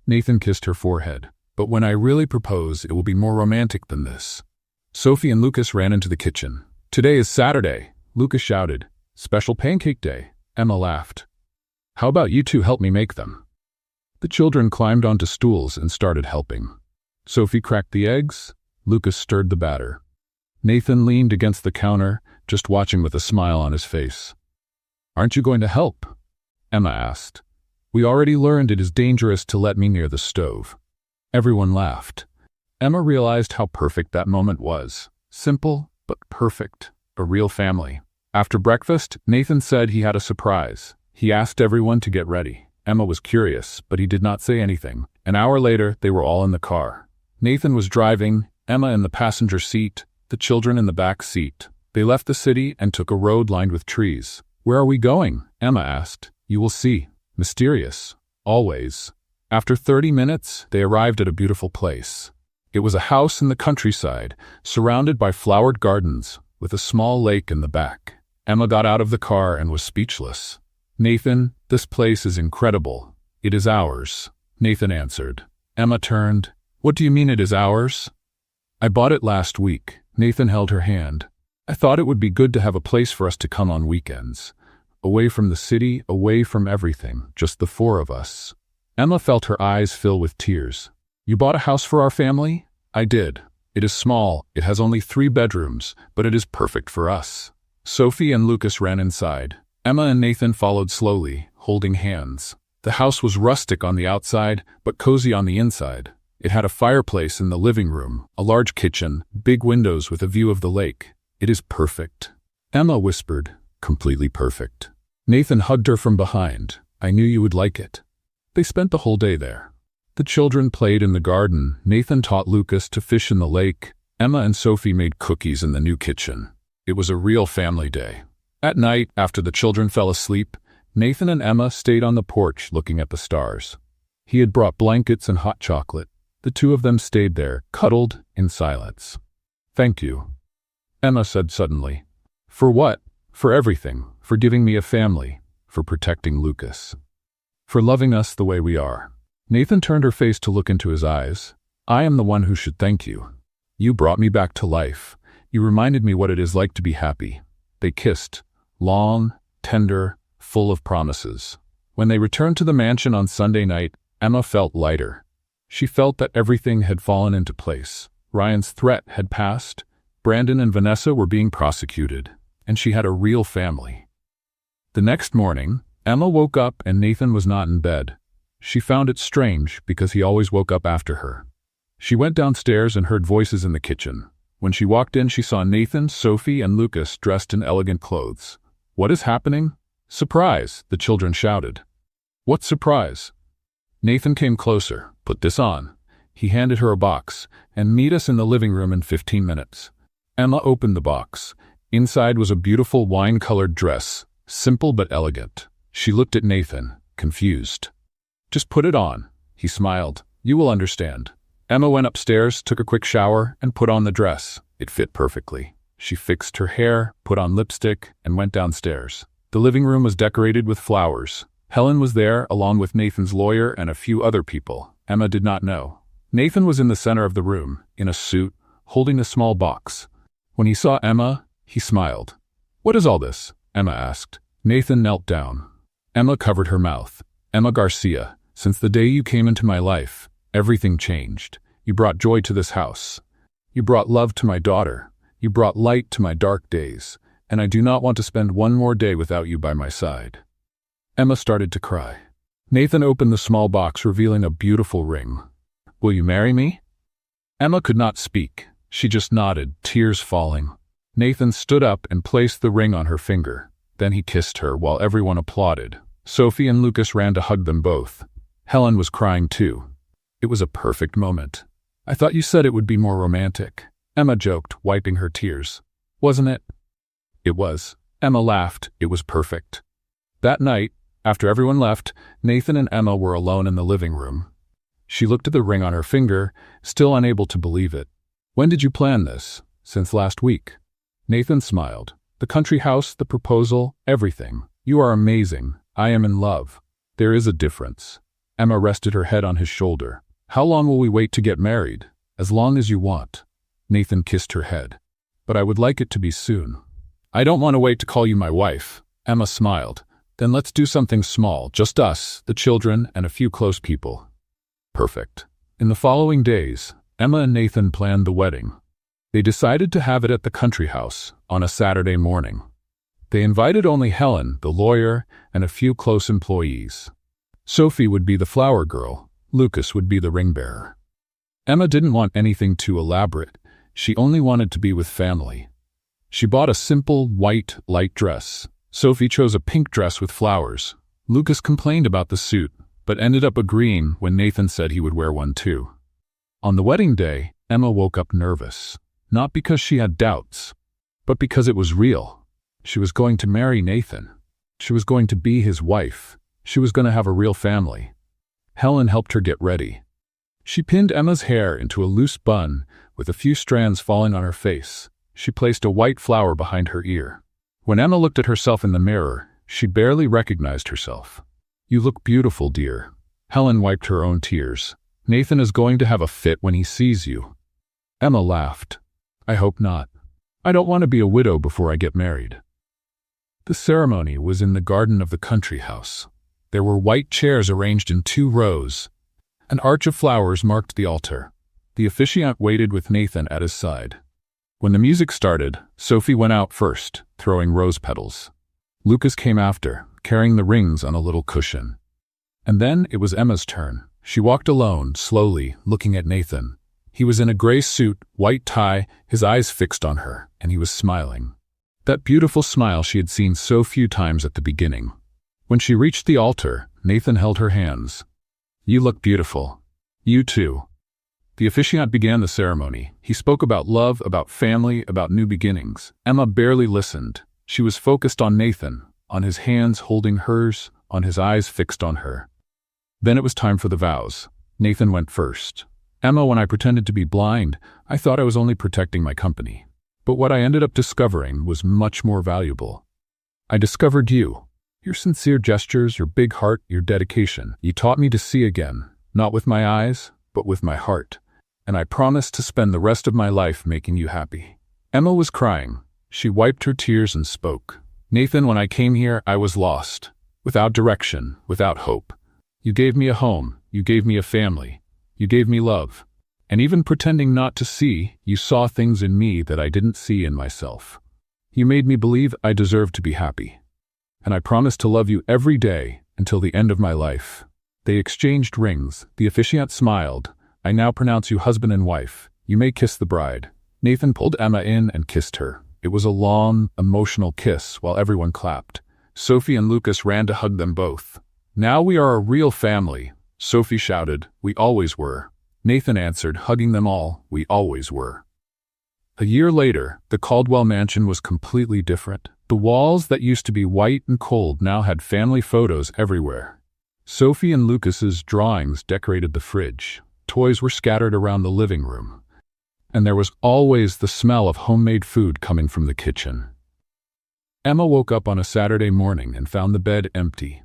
Nathan kissed her forehead. But when I really propose, it will be more romantic than this." Sophie and Lucas ran into the kitchen. "Today is Saturday," Lucas shouted. "Special pancake day." Emma laughed. "How about you two help me make them?" The children climbed onto stools and started helping. Sophie cracked the eggs. Lucas stirred the batter. Nathan leaned against the counter, just watching with a smile on his face. "Aren't you going to help?" Emma asked. "We already learned it is dangerous to let me near the stove." Everyone laughed. Emma realized how perfect that moment was. Simple, but perfect. A real family. After breakfast, Nathan said he had a surprise. He asked everyone to get ready. Emma was curious, but he did not say anything. An hour later, they were all in the car. Nathan was driving, Emma in the passenger seat, the children in the back seat. They left the city and took a road lined with trees. "Where are we going?" Emma asked. "You will see." Mysterious. Always. After 30 minutes, they arrived at a beautiful place. It was a house in the countryside, surrounded by flowered gardens, with a small lake in the back. Emma got out of the car and was speechless. "Nathan, this place is incredible. It is ours," Nathan answered. Emma turned. "What do you mean it is ours?" "I bought it last week." Nathan held her hand. "I thought it would be good to have a place for us to come on weekends. Away from the city, away from everything, just the four of us." Emma felt her eyes fill with tears. "You bought a house for our family?" "I did. It is small, it has only 3 bedrooms, but it is perfect for us." Sophie and Lucas ran inside. Emma and Nathan followed slowly, holding hands. The house was rustic on the outside, but cozy on the inside. It had a fireplace in the living room, a large kitchen, big windows with a view of the lake. "It is perfect," Emma whispered. "Completely perfect." Nathan hugged her from behind. "I knew you would like it." They spent the whole day there. The children played in the garden. Nathan taught Lucas to fish in the lake. Emma and Sophie made cookies in the new kitchen. It was a real family day. At night, after the children fell asleep, Nathan and Emma stayed on the porch looking at the stars. He had brought blankets and hot chocolate. The two of them stayed there, cuddled, in silence. "Thank you," Emma said suddenly. "For what?" "For everything. For giving me a family. For protecting Lucas. For loving us the way we are." Nathan turned her face to look into his eyes. "I am the one who should thank you. You brought me back to life. You reminded me what it is like to be happy." They kissed. Long, tender, full of promises. When they returned to the mansion on Sunday night, Emma felt lighter. She felt that everything had fallen into place. Ryan's threat had passed. Brandon and Vanessa were being prosecuted. And she had a real family. The next morning, Emma woke up and Nathan was not in bed. She found it strange because he always woke up after her. She went downstairs and heard voices in the kitchen. When she walked in, she saw Nathan, Sophie, and Lucas dressed in elegant clothes. "What is happening?" "Surprise!" the children shouted. "What surprise?" Nathan came closer. "Put this on." He handed her a box. "And meet us in the living room in 15 minutes. Emma opened the box. Inside was a beautiful wine-colored dress, simple but elegant. She looked at Nathan, confused. "Just put it on." He smiled. "You will understand." Emma went upstairs, took a quick shower, and put on the dress. It fit perfectly. She fixed her hair, put on lipstick, and went downstairs. The living room was decorated with flowers. Helen was there, along with Nathan's lawyer and a few other people. Emma did not know. Nathan was in the center of the room, in a suit, holding a small box. When he saw Emma, he smiled. "What is all this?" Emma asked. Nathan knelt down. Emma covered her mouth. "Emma Garcia, since the day you came into my life, everything changed. You brought joy to this house. You brought love to my daughter. You brought light to my dark days. And I do not want to spend one more day without you by my side." Emma started to cry. Nathan opened the small box, revealing a beautiful ring. "Will you marry me?" Emma could not speak. She just nodded, tears falling. Nathan stood up and placed the ring on her finger. Then he kissed her while everyone applauded. Sophie and Lucas ran to hug them both. Helen was crying too. It was a perfect moment. "I thought you said it would be more romantic," Emma joked, wiping her tears. "Wasn't it?" "It was." Emma laughed. "It was perfect." That night, after everyone left, Nathan and Emma were alone in the living room. She looked at the ring on her finger, still unable to believe it. "When did you plan this?" "Since last week." Nathan smiled. "The country house, the proposal, everything. You are amazing. I am in love." "There is a difference." Emma rested her head on his shoulder. How long will we wait to get married? As long as you want. Nathan kissed her head. But I would like it to be soon. I don't want to wait to call you my wife. Emma smiled. Then let's do something small, just us, the children, and a few close people. Perfect. In the following days, Emma and Nathan planned the wedding. They decided to have it at the country house on a Saturday morning. They invited only Helen, the lawyer, and a few close employees. Sophie would be the flower girl. Lucas would be the ring bearer. Emma didn't want anything too elaborate. She only wanted to be with family. She bought a simple, white, light dress. Sophie chose a pink dress with flowers. Lucas complained about the suit, but ended up agreeing when Nathan said he would wear one too. On the wedding day, Emma woke up nervous. Not because she had doubts, but because it was real. She was going to marry Nathan. She was going to be his wife. She was going to have a real family. Helen helped her get ready. She pinned Emma's hair into a loose bun with a few strands falling on her face. She placed a white flower behind her ear. When Emma looked at herself in the mirror, she barely recognized herself. You look beautiful, dear. Helen wiped her own tears. Nathan is going to have a fit when he sees you. Emma laughed. I hope not. I don't want to be a widow before I get married. The ceremony was in the garden of the country house. There were white chairs arranged in 2 rows. An arch of flowers marked the altar. The officiant waited with Nathan at his side. When the music started, Sophie went out first, throwing rose petals. Lucas came after, carrying the rings on a little cushion. And then it was Emma's turn. She walked alone, slowly, looking at Nathan. He was in a gray suit, white tie, his eyes fixed on her, and he was smiling. That beautiful smile she had seen so few times at the beginning. When she reached the altar, Nathan held her hands. You look beautiful. You too. The officiant began the ceremony. He spoke about love, about family, about new beginnings. Emma barely listened. She was focused on Nathan, on his hands holding hers, on his eyes fixed on her. Then it was time for the vows. Nathan went first. Emma, when I pretended to be blind, I thought I was only protecting my company. But what I ended up discovering was much more valuable. I discovered you. Your sincere gestures, your big heart, your dedication. You taught me to see again, not with my eyes, but with my heart. And I promised to spend the rest of my life making you happy. Emma was crying. She wiped her tears and spoke. Nathan, when I came here, I was lost. Without direction, without hope. You gave me a home. You gave me a family. You gave me love. And even pretending not to see, you saw things in me that I didn't see in myself. You made me believe I deserved to be happy. And I promised to love you every day until the end of my life. They exchanged rings. The officiant smiled. I now pronounce you husband and wife. You may kiss the bride. Nathan pulled Emma in and kissed her. It was a long, emotional kiss while everyone clapped. Sophie and Lucas ran to hug them both. Now we are a real family. Sophie shouted, we always were. Nathan answered, hugging them all, we always were. A year later, the Caldwell mansion was completely different. The walls that used to be white and cold now had family photos everywhere. Sophie and Lucas's drawings decorated the fridge. Toys were scattered around the living room. And there was always the smell of homemade food coming from the kitchen. Emma woke up on a Saturday morning and found the bed empty.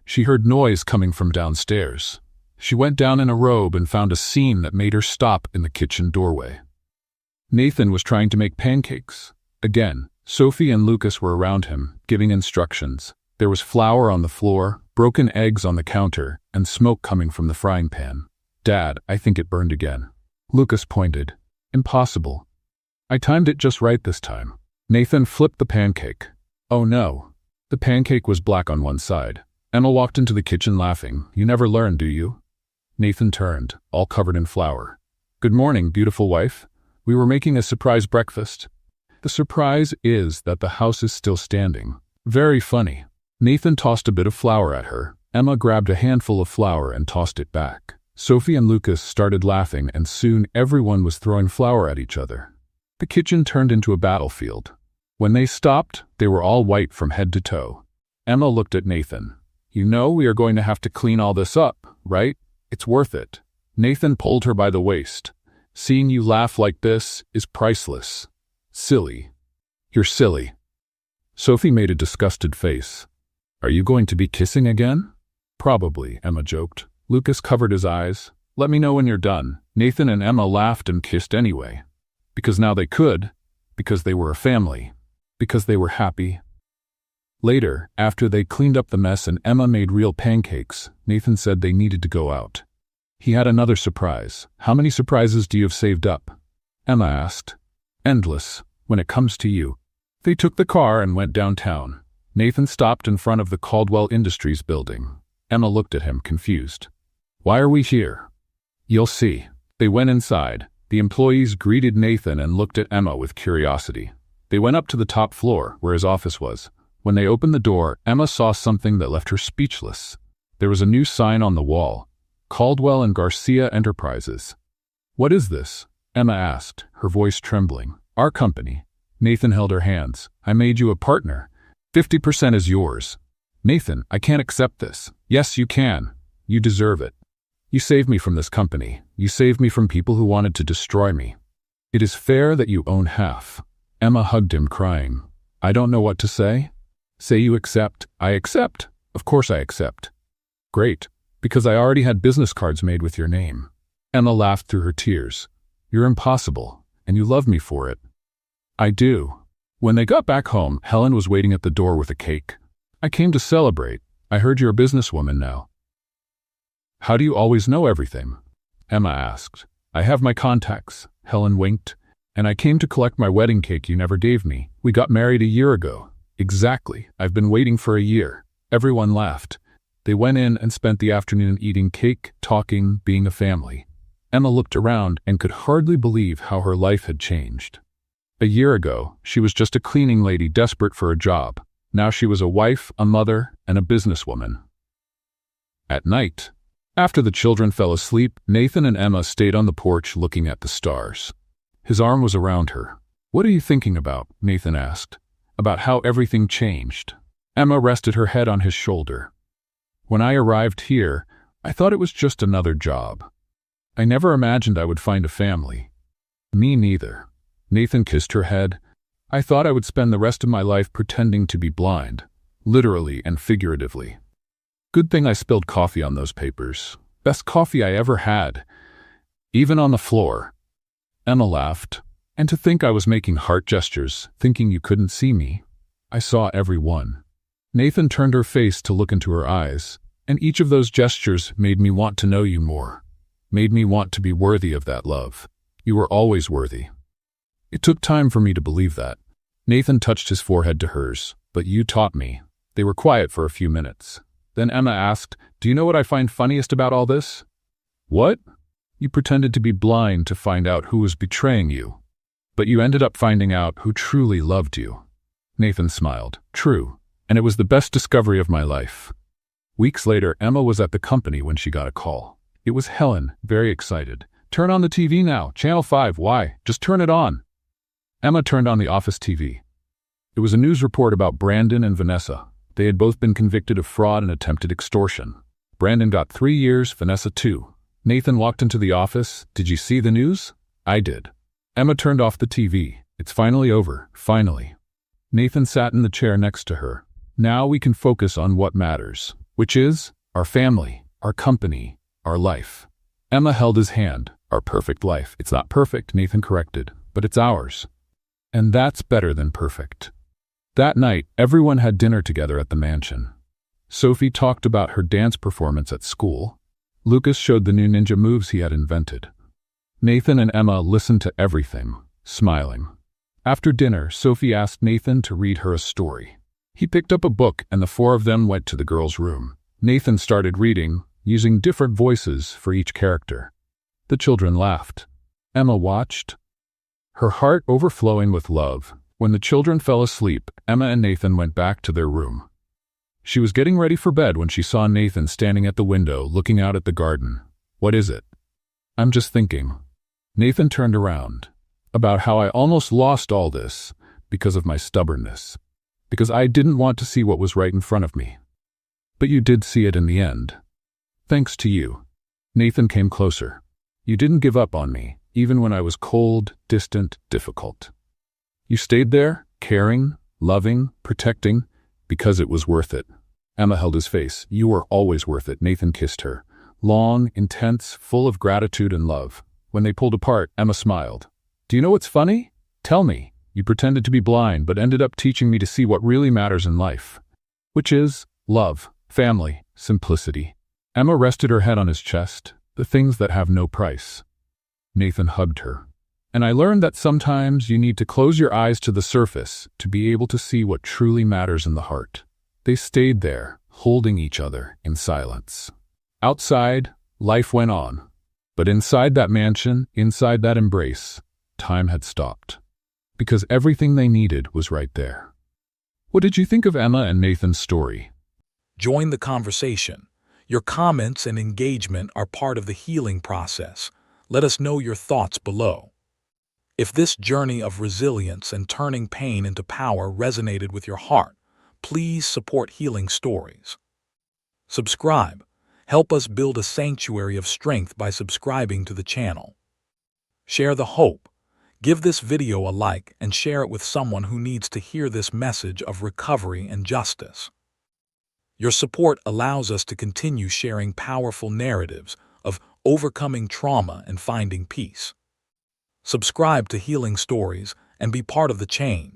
She heard noise coming from downstairs. She went down in a robe and found a scene that made her stop in the kitchen doorway. Nathan was trying to make pancakes. Again, Sophie and Lucas were around him, giving instructions. There was flour on the floor, broken eggs on the counter, and smoke coming from the frying pan. Dad, I think it burned again. Lucas pointed. Impossible. I timed it just right this time. Nathan flipped the pancake. Oh no. The pancake was black on one side. Emma walked into the kitchen laughing. You never learn, do you? Nathan turned, all covered in flour. Good morning, beautiful wife. We were making a surprise breakfast. The surprise is that the house is still standing. Very funny. Nathan tossed a bit of flour at her. Emma grabbed a handful of flour and tossed it back. Sophie and Lucas started laughing, and soon everyone was throwing flour at each other. The kitchen turned into a battlefield. When they stopped, they were all white from head to toe. Emma looked at Nathan. You know we are going to have to clean all this up, right? It's worth it. Nathan pulled her by the waist. Seeing you laugh like this is priceless. Silly. You're silly. Sophie made a disgusted face. Are you going to be kissing again? Probably, Emma joked. Lucas covered his eyes. Let me know when you're done." Nathan and Emma laughed and kissed anyway. Because now they could. Because they were a family. Because they were happy. Later, after they cleaned up the mess and Emma made real pancakes, Nathan said they needed to go out. He had another surprise. "How many surprises do you have saved up?" Emma asked. "Endless, when it comes to you." They took the car and went downtown. Nathan stopped in front of the Caldwell Industries building. Emma looked at him, confused. "Why are we here?" "You'll see." They went inside. The employees greeted Nathan and looked at Emma with curiosity. They went up to the top floor, where his office was. When they opened the door, Emma saw something that left her speechless. There was a new sign on the wall. Caldwell and Garcia Enterprises. "What is this?" Emma asked, her voice trembling. "Our company." Nathan held her hands. "I made you a partner. 50% is yours." "Nathan, I can't accept this." "Yes, you can. You deserve it. You saved me from this company. You saved me from people who wanted to destroy me. It is fair that you own half." Emma hugged him, crying. "I don't know what to say." "Say you accept." "I accept. Of course I accept." "Great, because I already had business cards made with your name." Emma laughed through her tears. "You're impossible, and you love me for it." "I do." When they got back home, Helen was waiting at the door with a cake. "I came to celebrate. I heard you're a businesswoman now." "How do you always know everything?" Emma asked. "I have my contacts." Helen winked. "And I came to collect my wedding cake you never gave me. We got married a year ago." "Exactly. I've been waiting for a year." Everyone laughed. They went in and spent the afternoon eating cake, talking, being a family. Emma looked around and could hardly believe how her life had changed. A year ago, she was just a cleaning lady desperate for a job. Now she was a wife, a mother, and a businesswoman. At night, after the children fell asleep, Nathan and Emma stayed on the porch looking at the stars. His arm was around her. "What are you thinking about?" Nathan asked. "About how everything changed." Emma rested her head on his shoulder. "When I arrived here, I thought it was just another job. I never imagined I would find a family." "Me neither." Nathan kissed her head. "I thought I would spend the rest of my life pretending to be blind, literally and figuratively. Good thing I spilled coffee on those papers. Best coffee I ever had. Even on the floor." Emma laughed. "And to think I was making heart gestures, thinking you couldn't see me. I saw every one." Nathan turned her face to look into her eyes, and each of those gestures made me want to know you more. Made me want to be worthy of that love. You were always worthy. It took time for me to believe that. Nathan touched his forehead to hers. "But you taught me." They were quiet for a few minutes. Then Emma asked, "Do you know what I find funniest about all this?" "What?" "You pretended to be blind to find out who was betraying you. But you ended up finding out who truly loved you." Nathan smiled. "True, and it was the best discovery of my life." Weeks later, Emma was at the company when she got a call. It was Helen, very excited. "Turn on the TV now, Channel 5, why? Just turn it on." Emma turned on the office TV. It was a news report about Brandon and Vanessa. They had both been convicted of fraud and attempted extortion. Brandon got 3 years, Vanessa 2. Nathan walked into the office. "Did you see the news?" "I did." Emma turned off the TV. "It's finally over, finally." Nathan sat in the chair next to her. "Now we can focus on what matters, which is our family, our company, our life." Emma held his hand. "Our perfect life. It's not perfect," Nathan corrected, "but it's ours. And that's better than perfect." That night, everyone had dinner together at the mansion. Sophie talked about her dance performance at school. Lucas showed the new ninja moves he had invented. Nathan and Emma listened to everything, smiling. After dinner, Sophie asked Nathan to read her a story. He picked up a book and the four of them went to the girls' room. Nathan started reading, using different voices for each character. The children laughed. Emma watched, her heart overflowing with love. When the children fell asleep, Emma and Nathan went back to their room. She was getting ready for bed when she saw Nathan standing at the window looking out at the garden. "What is it?" "I'm just thinking." Nathan turned around. "About how I almost lost all this because of my stubbornness. Because I didn't want to see what was right in front of me. But you did see it in the end. Thanks to you." Nathan came closer. "You didn't give up on me, even when I was cold, distant, difficult. You stayed there, caring, loving, protecting, because it was worth it." Emma held his face. "You were always worth it." Nathan kissed her. long, intense, full of gratitude and love. When they pulled apart, Emma smiled. Do you know what's funny? Tell me. You pretended to be blind, but ended up teaching me to see what really matters in life. Which is love, family, simplicity. Emma rested her head on his chest, the things that have no price. Nathan hugged her. And I learned that sometimes you need to close your eyes to the surface to be able to see what truly matters in the heart. They stayed there, holding each other in silence. Outside, life went on. But inside that mansion, inside that embrace, time had stopped. Because everything they needed was right there. What did you think of Emma and Nathan's story? Join the conversation. Your comments and engagement are part of the healing process. Let us know your thoughts below. If this journey of resilience and turning pain into power resonated with your heart, please support Healing Stories. Subscribe. Help us build a sanctuary of strength by subscribing to the channel. Share the hope. Give this video a like and share it with someone who needs to hear this message of recovery and justice. Your support allows us to continue sharing powerful narratives of overcoming trauma and finding peace. Subscribe to Healing Stories and be part of the change.